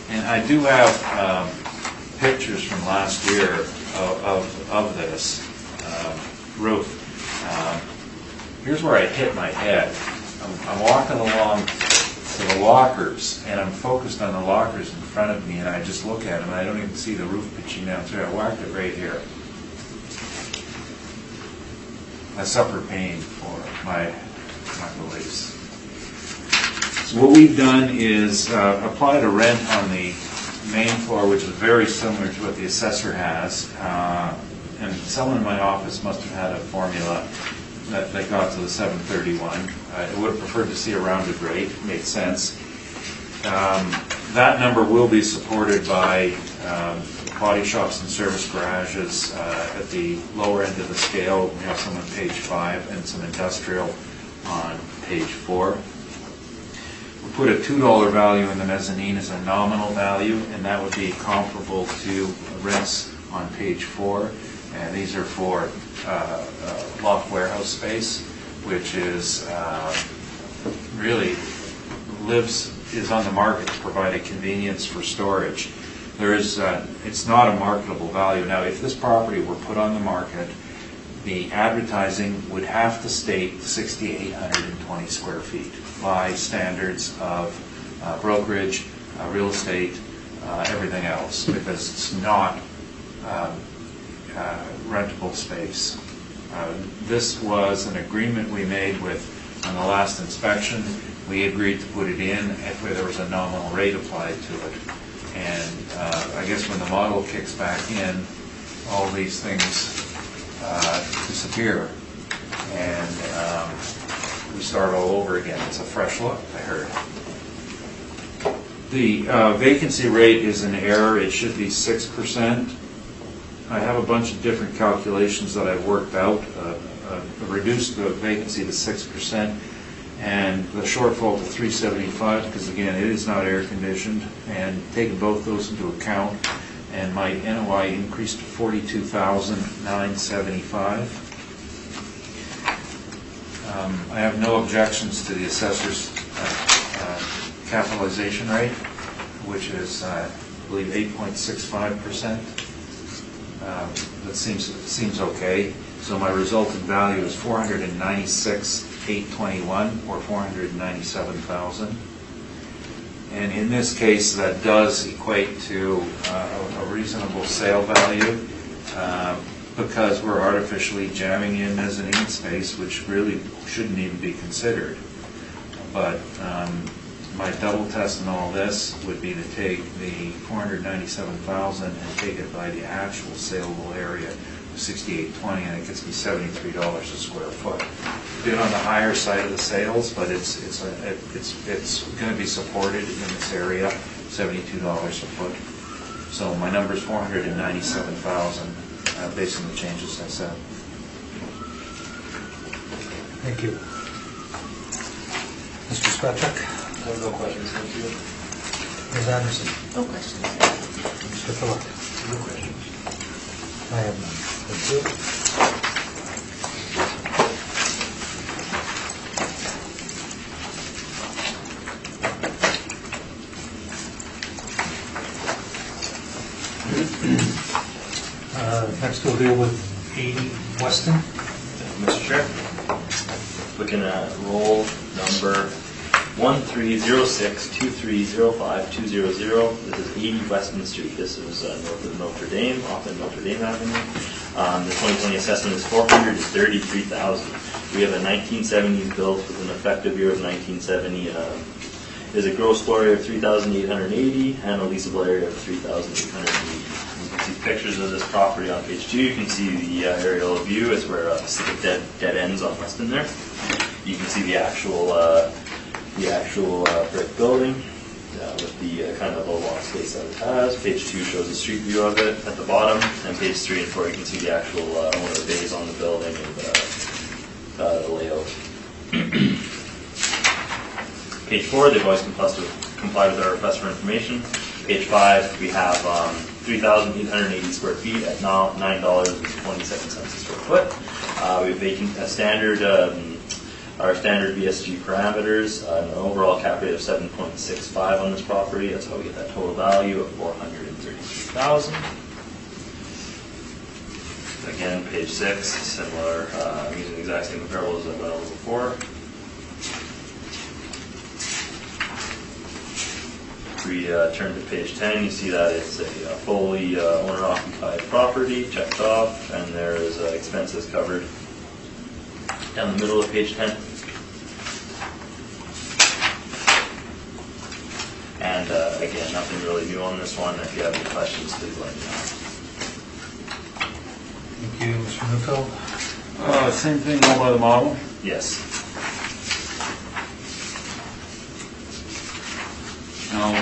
And I do have pictures from last year of this roof. Here's where I hit my head. I'm walking along to the lockers, and I'm focused on the lockers in front of me, and I just look at them, and I don't even see the roof pitching down through. I whacked it right here. I suffer pain for my beliefs. So what we've done is applied a rent on the main floor, which is very similar to what the assessor has, and someone in my office must have had a formula that got to the 731. I would have preferred to see a rounded rate. It made sense. That number will be supported by body shops and service garages at the lower end of the scale. We have some on page 5 and some industrial on page 4. We put a $2 value in the mezzanine as a nominal value, and that would be comparable to rents on page 4. And these are for loft warehouse space, which is really is on the market to provide a convenience for storage. There is it's not a marketable value. Now, if this property were put on the market, the advertising would have to state 6,820 square feet by standards of brokerage, real estate, everything else, because it's not rentable space. This was an agreement we made on the last inspection. We agreed to put it in if there was a nominal rate applied to it. And I guess when the model kicks back in, all these things disappear. And we start all over again. It's a fresh look, I heard. The vacancy rate is an error. It should be 6%. I have a bunch of different calculations that I've worked out. Reduced the vacancy to 6% and the shortfall to 375, because again, it is not air conditioned, and taking both those into account, and my NOI increased to $42,975. I have no objections to the assessor's capitalization rate, which is, I believe, 8.65%. That seems okay. So my resultant value is $496,821, or $497,000. And in this case, that does equate to a reasonable sale value, because we're artificially jamming in mezzanine space, which really shouldn't even be considered. But my double test in all this would be to take the $497,000 and take it by the actual saleable area of 6,820, and it gets me $73 a square foot. A bit on the higher side of the sales, but it's going to be supported in this area, $72 a foot. So my number is $497,000 based on the changes I said. Thank you. Mr. Spacek? I have no questions, thank you. Ms. Anderson? No questions. Mr. Phillip? No questions. I have none. Thank you. Next we'll deal with 80 Weston. Mr. Chair, looking at roll number 1306-2305-200. This is 80 Weston Street. This is north of Notre Dame, off of Notre Dame Avenue. The 2020 assessment is $433,000. We have a 1970 built with an effective year of 1970. There's a gross floor area of 3,880 and a leasable area of 3,880. You can see pictures of this property on page 2. You can see the aerial view is where Pacific dead ends on Weston there. You can see the actual brick building with the kind of low wall space that it has. Page 2 shows a street view of it at the bottom, and page 3 and 4 you can see the actual one of the bays on the building and the layout. Page 4, they've always complied with our request for information. Page 5, we have 3,880 square feet at $9.27 a square foot. We have our standard BSG parameters, an overall cap rate of 7.65 on this property. That's how we get that total value of $433,000. Again, page 6, similar, using the exact same comparables as I went over before. We turn to page 10, you see that it's a fully owner-occupied property, checked off, and there is expenses covered down the middle of page 10. And again, nothing really new on this one. If you have any questions, please let me know. Thank you, Mr. Neufeld. Same thing, all by the model? Yes. Now,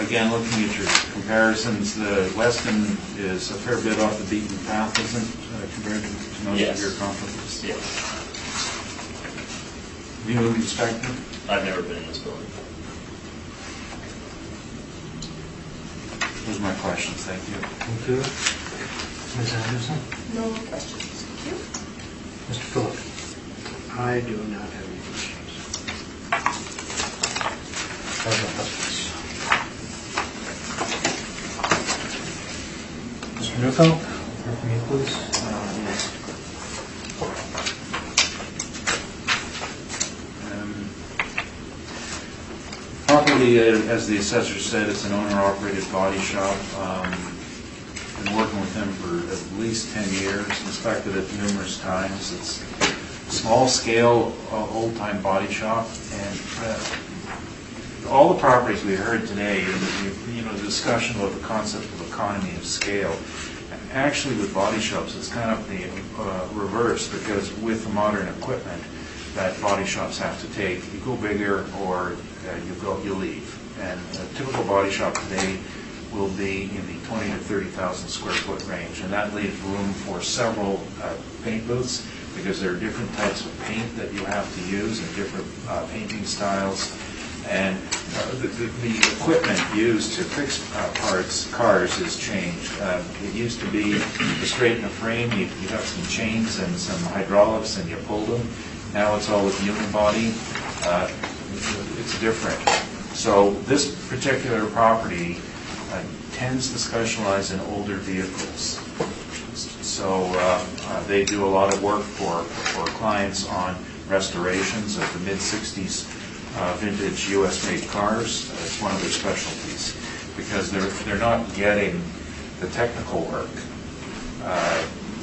again, looking at your comparisons, the Weston is a fair bit off the beaten path, isn't it, compared to most Yes. of your comparables? Yes. Have you inspected? I've never been in this building. Those are my questions, thank you. Thank you. Ms. Anderson? No questions. Thank you. Mr. Phillip? I do not have any questions. Mr. Neufeld, hear from you, please. Yes. Property, as the assessor said, it's an owner-operated body shop. Been working with them for at least 10 years, inspected it numerous times. It's a small-scale, old-time body shop, and all the properties we heard today, the discussion about the concept of economy of scale, actually with body shops, it's kind of the reverse, because with the modern equipment that body shops have to take, you go bigger or you leave. And a typical body shop today will be in the 20 to 30,000 square foot range, and that leaves room for several paint booths, because there are different types of paint that you have to use and different painting styles. And the equipment used to fix cars has changed. It used to be to straighten a frame, you have some chains and some hydraulics and you pulled them. Now it's all with unibody. It's different. So this particular property tends to specialize in older vehicles. So they do a lot of work for clients on restorations of the mid-60s vintage U.S.-made cars. It's one of their specialties, because they're not getting the technical work.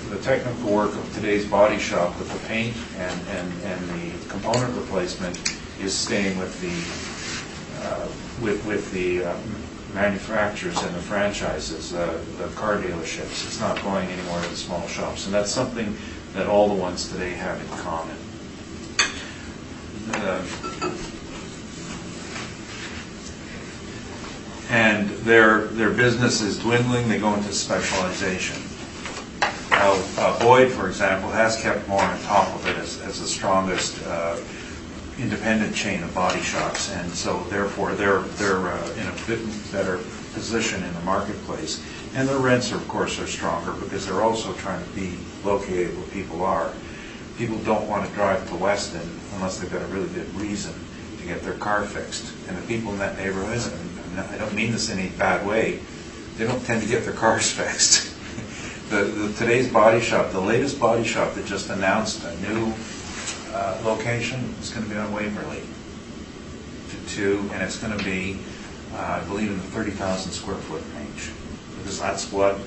The technical work of today's body shop with the paint and the component replacement is staying with the manufacturers and the franchises, the car dealerships. It's not going anywhere to the small shops, and that's something that all the ones today have in common. And their business is dwindling. They go into specialization. Now, Boyd, for example, has kept more on top of it as the strongest independent chain of body shops, and so therefore they're in a bit better position in the marketplace. And their rents, of course, are stronger, because they're also trying to be located where people are. People don't want to drive to Weston unless they've got a really good reason to get their car fixed. And the people in that neighborhood, and I don't mean this in any bad way, they don't tend to get their cars fixed. Today's body shop, the latest body shop that just announced a new location is going to be on Waverly, and it's going to be, I believe, in the 30,000 square foot range, because that's where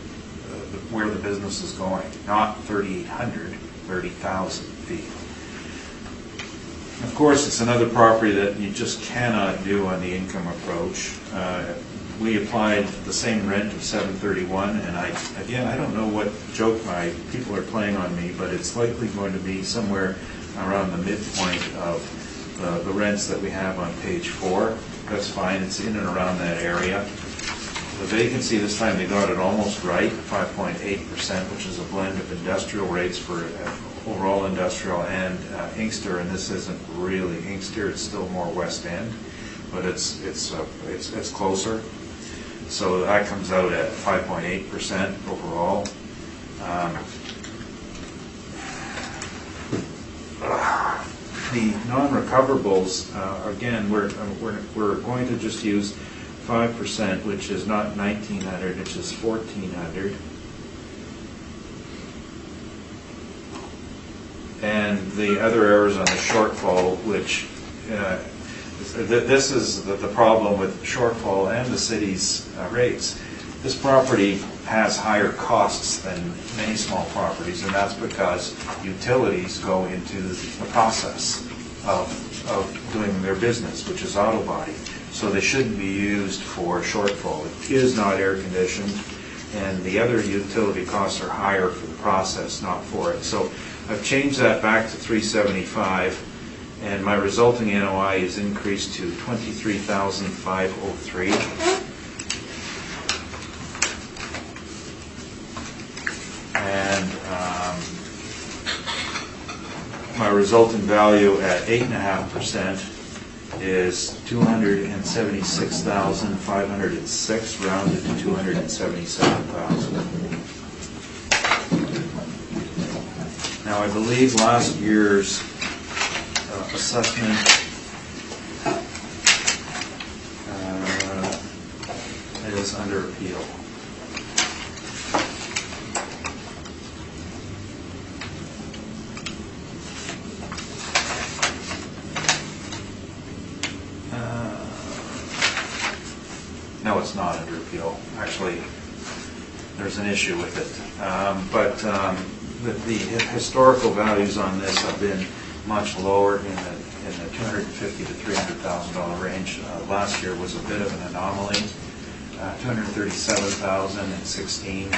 the business is going, not 3,800, 30,000 feet. Of course, it's another property that you just cannot do on the income approach. we applied the same rent of $731, and I don't know what joke my people are playing on me, but it's likely going to be somewhere around the midpoint of the rents that we have on page 4. That's fine, it's in and around that area. The vacancy this time, they got it almost right, 5.8%, which is a blend of industrial rates for overall industrial and Inkster, and this isn't really Inkster, it's still more West End, but it's closer. So that comes out at 5.8% overall. The non-recoverables, again, we're going to just use 5%, which is not 1,900, which is 1,400. And the other errors on the shortfall, which this is the problem with shortfall and the city's rates. This property has higher costs than many small properties, and that's because utilities go into the process of doing their business, which is auto body. So they shouldn't be used for shortfall. It is not air conditioned, and the other utility costs are higher for the process, not for it. So I've changed that back to 375, and my resulting NOI is increased to 23,503. And my resulting value at 8.5% is 276,506, rounded to 277,000. Now, I believe last year's assessment is under appeal. No, it's not under appeal. Actually, there's an issue with it. The historical values on this have been much lower in the $250,000 to $300,000 range. Last year was a bit of an anomaly. $237,000 in 16,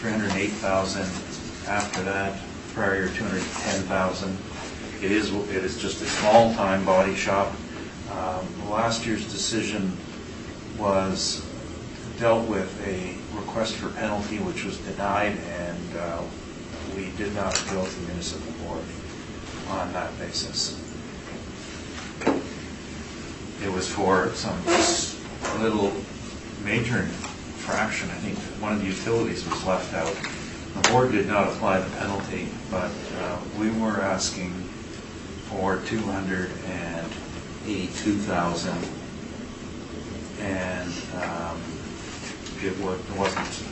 $308,000 after that. Prior year, $210,000. It is just a small-time body shop. Last year's decision was dealt with a request for penalty, which was denied, and we did not appeal to the municipal board on that basis. It was for some little major infraction. I think one of the utilities was left out. The board did not apply the penalty, but we were asking for $282,000, and it wasn't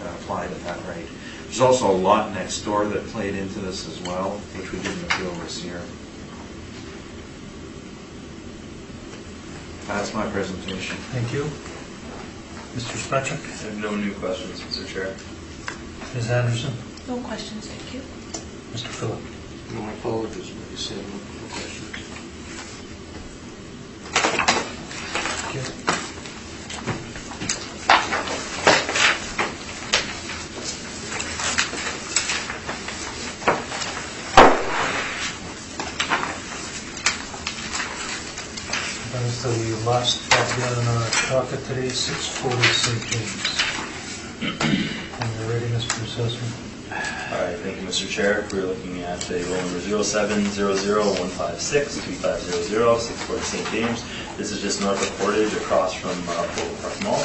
applied at that rate. There's also a lot next door that played into this as well, which we didn't appeal this year. That's my presentation. Thank you. Mr. Spetchuk? I have no new questions, Mr. Chair. Ms. Anderson? No questions, thank you. Mr. Phillip? No, I apologize what you said, no questions. Okay. That is the last property on our docket today, 640 St. James. And you're ready, Mr. Assessor? All right, thank you, Mr. Chair. We're looking at a roll number 0700-156-2500, 640 St. James. This is just north of Portage, across from Polo Park Mall.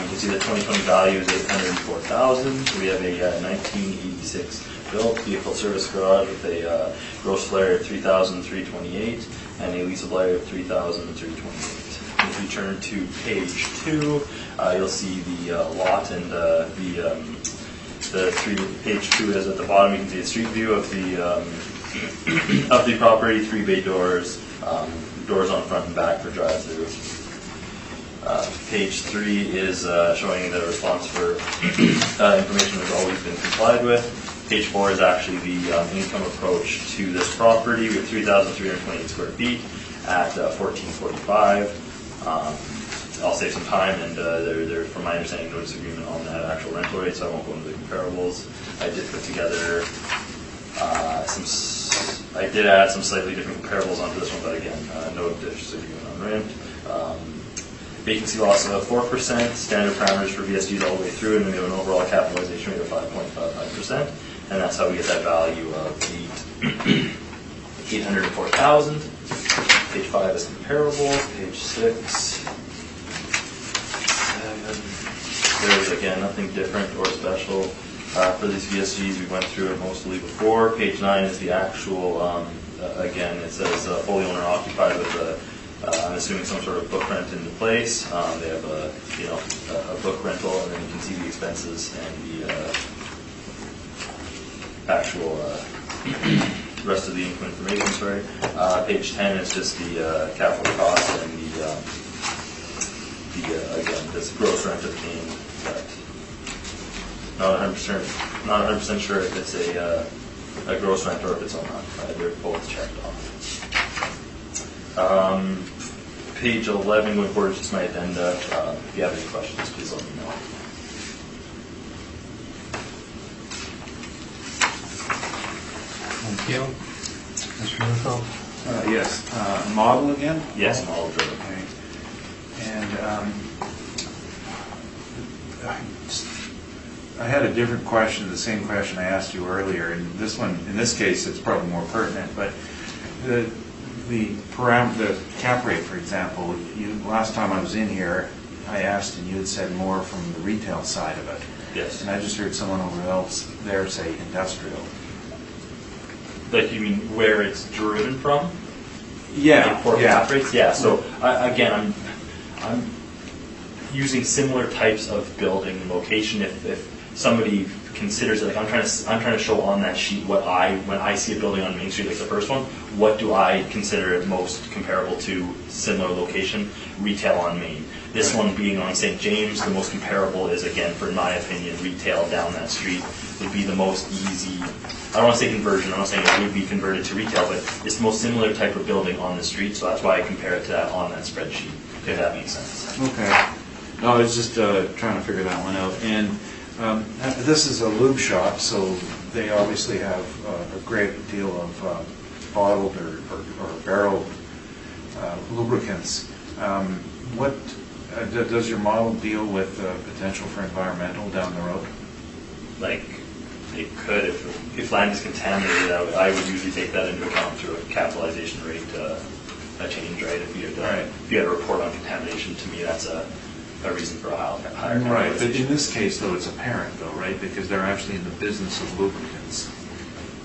You can see the 2020 value is $804,000. We have a 1986 built vehicle service garage with a gross flare of $3,328 and a leasable area of $3,328. If we turn to page 2, you'll see the lot and page 2 is at the bottom. You can see a street view of the property, 3 bay doors, doors on front and back for drive-through. Page 3 is showing the response for information has always been complied with. Page 4 is actually the income approach to this property. We have 3,328 square feet at 1445. I'll save some time, and there, from my understanding, no disagreement on that actual rental rate, so I won't go into the comparables. I did put together I did add some slightly different comparables onto this one, but again, no disagreement on rent. Vacancy loss of 4%, standard parameters for VSGs all the way through, and then we have an overall capitalization rate of 5.55%, and that's how we get that value of $804,000. Page 5 is comparables. Page 6, 7. There's again nothing different or special for these VSGs. We went through it mostly before. Page 9 is the actual. Again, it says fully owner occupied with I'm assuming some sort of book rent into place. They have a book rental, and then you can see the expenses and the actual rest of the income information. Sorry. Page 10 is just the capital cost and again this gross rent obtained, but not 100% sure if it's a gross rent or if it's unoccupied. They're both checked off. Page 11 going forward is just my addenda. If you have any questions, please let me know. Thank you. Mr. Newfeld? Yes, model again? Yes, model driven. Okay. And I had a different question, the same question I asked you earlier. And this one, in this case, it's probably more pertinent. But the cap rate, for example, last time I was in here, I asked and you had said more from the retail side of it. Yes. And I just heard someone over else there say industrial. Like, you mean where it's driven from? Yeah. For cap rates? Yeah. So again, I'm using similar types of building location. If somebody considers it, like I'm trying to show on that sheet what when I see a building on Main Street, like the first one, what do I consider most comparable to similar location? Retail on Main. This one being on St. James, the most comparable is, again, for my opinion, retail down that street would be the most easy. I don't want to say conversion, I'm not saying it would be converted to retail, but it's the most similar type of building on the street, so that's why I compare it to that on that spreadsheet, if that makes sense. Okay. No, I was just trying to figure that one out. And this is a lube shop, so they obviously have a great deal of bottled or barreled lubricants. What does your model deal with potential for environmental down the road? Like, it could, if land is contaminated, I would usually take that into account through a capitalization rate a change, right? If you had a report on contamination, to me that's a reason for a higher capitalization. Right, but in this case, though, it's apparent, though, right? Because they're actually in the business of lubricants.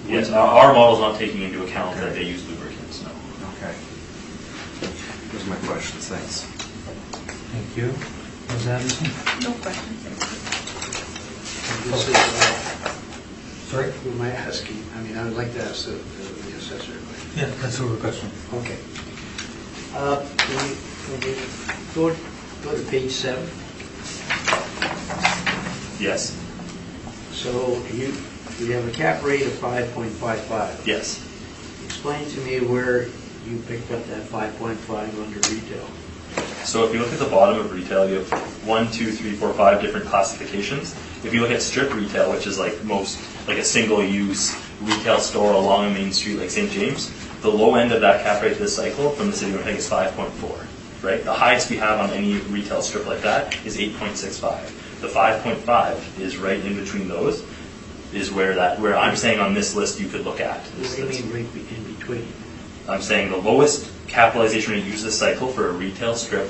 Yes, our model's not taking into account that they use lubricants, no. Okay. Those are my questions, thanks. Thank you. Ms. Anderson? No questions. This is, Sorry? who am I asking? I mean, I would like to ask the assessor a question. Yeah, that's a good question. Okay. When you go to page 7, Yes, so you have a cap rate of 5.55. yes. Explain to me where you picked up that 5.5 under retail. So if you look at the bottom of retail, you have 1, 2, 3, 4, 5 different classifications. If you look at strip retail, which is like a single-use retail store along a main street like St. James, the low end of that cap rate this cycle from the city of Winnipeg is 5.4, right? The highest we have on any retail strip like that is 8.65. The 5.5 is right in between those, is where I'm saying on this list you could look at. What do you mean right in between? I'm saying the lowest capitalization rate used this cycle for a retail strip.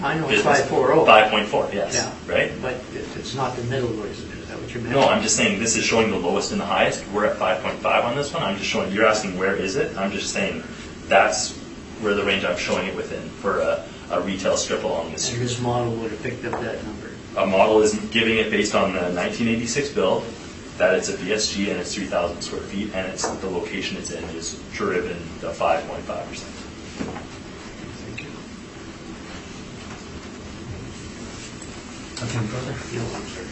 I know it's business, 5.40. 5.4, yes, Yeah. right? But it's not the middle, is that what you meant? No, I'm just saying this is showing the lowest and the highest. We're at 5.5 on this one. I'm just showing, you're asking where is it? I'm just saying that's where the range I'm showing it within for a retail strip along this And street. this model would have picked up that number. A model is giving it based on the 1986 build, that it's a VSG and it's 3,000 square feet, and it's the location it's in is driven the 5.5%. Thank you. Nothing further? No, I'm sorry.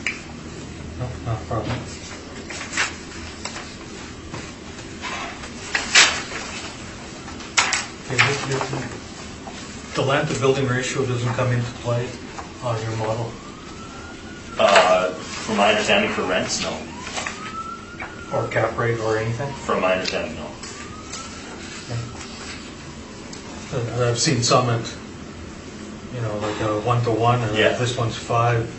No, not a problem. Okay, The land to building ratio doesn't come into play on your model? From my understanding for rents, no. Or cap rate or anything? From my understanding, no. And I've seen some at, like a 1-to-1, and Yeah. this one's 5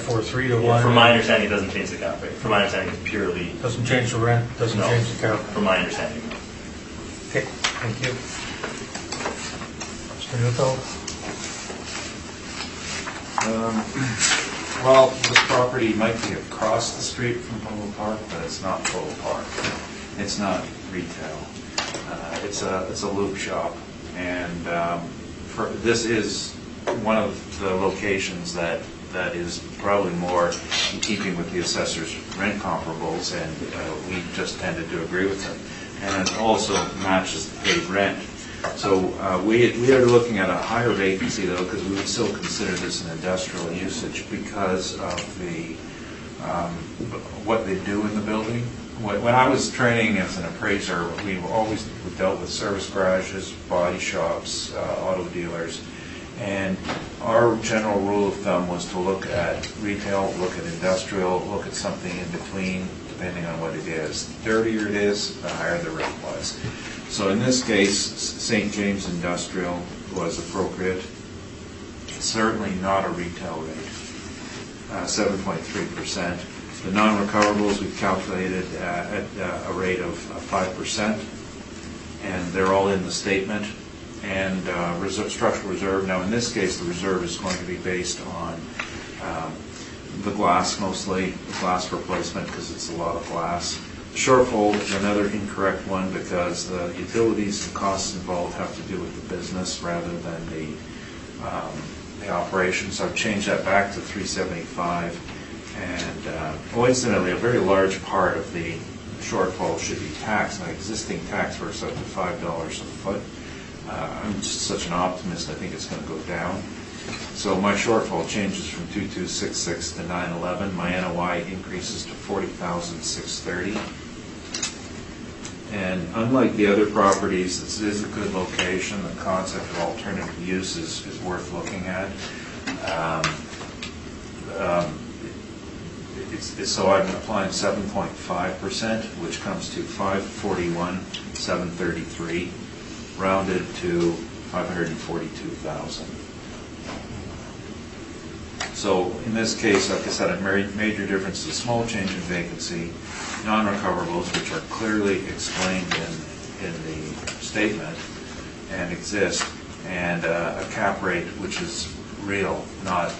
for 3-to-1. Yeah, from my understanding, it doesn't change the cap rate. From my understanding, it's purely, Doesn't change the rent, doesn't No. change the cap rate. from my understanding, no. Okay, thank you. Mr. Neufeld? Well, this property might be across the street from Polo Park, but it's not Polo Park. It's not retail. It's a loop shop, and this is one of the locations that is probably more in keeping with the assessor's rent comparables, and we just tended to agree with them. And it also matches the paid rent. So we are looking at a higher vacancy, though, because we would still consider this an industrial usage because of the what they do in the building. When I was training as an appraiser, we always dealt with service garages, body shops, auto dealers, and our general rule of thumb was to look at retail, look at industrial, look at something in between, depending on what it is. The dirtier it is, the higher the rate was. So in this case, St. James Industrial was appropriate. Certainly not a retail rate, 7.3%. The non-recoverables we've calculated at a rate of 5%, and they're all in the statement. And structural reserve, now in this case, the reserve is going to be based on the glass mostly, glass replacement, because it's a lot of glass. The shortfall is another incorrect one because the utilities and costs involved have to do with the business rather than the operation. So I've changed that back to 375. And coincidentally, a very large part of the shortfall should be taxed. My existing tax works up to $5 a foot. I'm just such an optimist, I think it's going to go down. So my shortfall changes from 2266 to 911. My NOI increases to 40,630. And unlike the other properties, this is a good location. The concept of alternative use is worth looking at. So I'm applying 7.5%, which comes to 541,733, rounded to 542,000. So in this case, like I said, a major difference is a small change in vacancy, non-recoverables, which are clearly explained in the statement and exist, and a cap rate which is real, not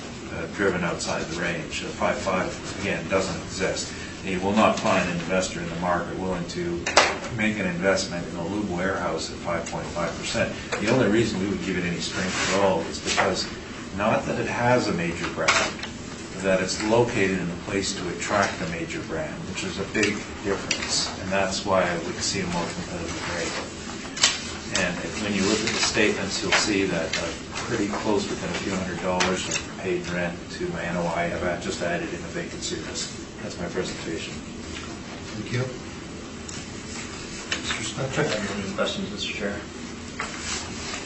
driven outside the range. 5.5, again, doesn't exist. You will not find an investor in the market willing to make an investment in a lube warehouse at 5.5%. The only reason we would give it any strength at all is because not that it has a major brand, that it's located in a place to attract a major brand, which is a big difference, and that's why we see a more competitive rate. And when you look at the statements, you'll see that pretty close, within a few $100 of paid rent to my NOI. I've just added in a vacancy risk. That's my presentation. Thank you. Mr. Snapcheck? Any questions, Mr. Chair?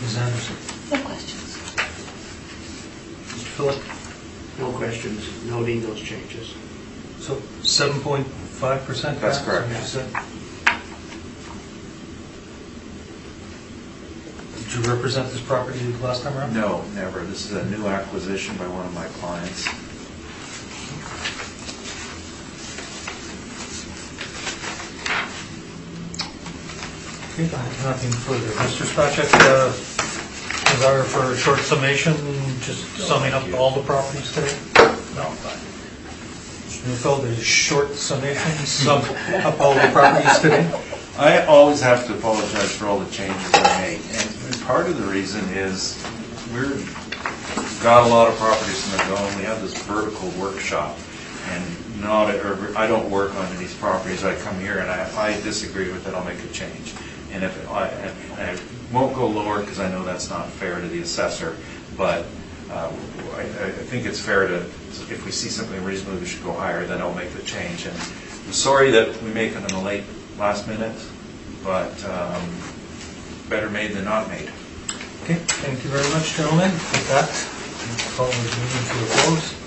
Ms. Anderson? No questions. Mr. Philip? No questions, noting those changes. So 7.5%? That's correct. What you said? Did you represent this property last time around? No, never. This is a new acquisition by one of my clients. Okay, I have nothing further. Mr. Spacek, desire for a short summation, just summing up all the properties today? No, fine. Mr. Neufeld, a short summation, sum up all the properties today? I always have to apologize for all the changes I make, and part of the reason is we've got a lot of properties in the go, and we have this vertical workshop, and I don't work on these properties. I come here, and if I disagree with it, I'll make a change. And I won't go lower because I know that's not fair to the assessor, but I think it's fair to, if we see something reasonably we should go higher, then I'll make the change. And I'm sorry that we make it in the last minute, but better made than not made. Okay, thank you very much, gentlemen. With that, I'll call the meeting to a close.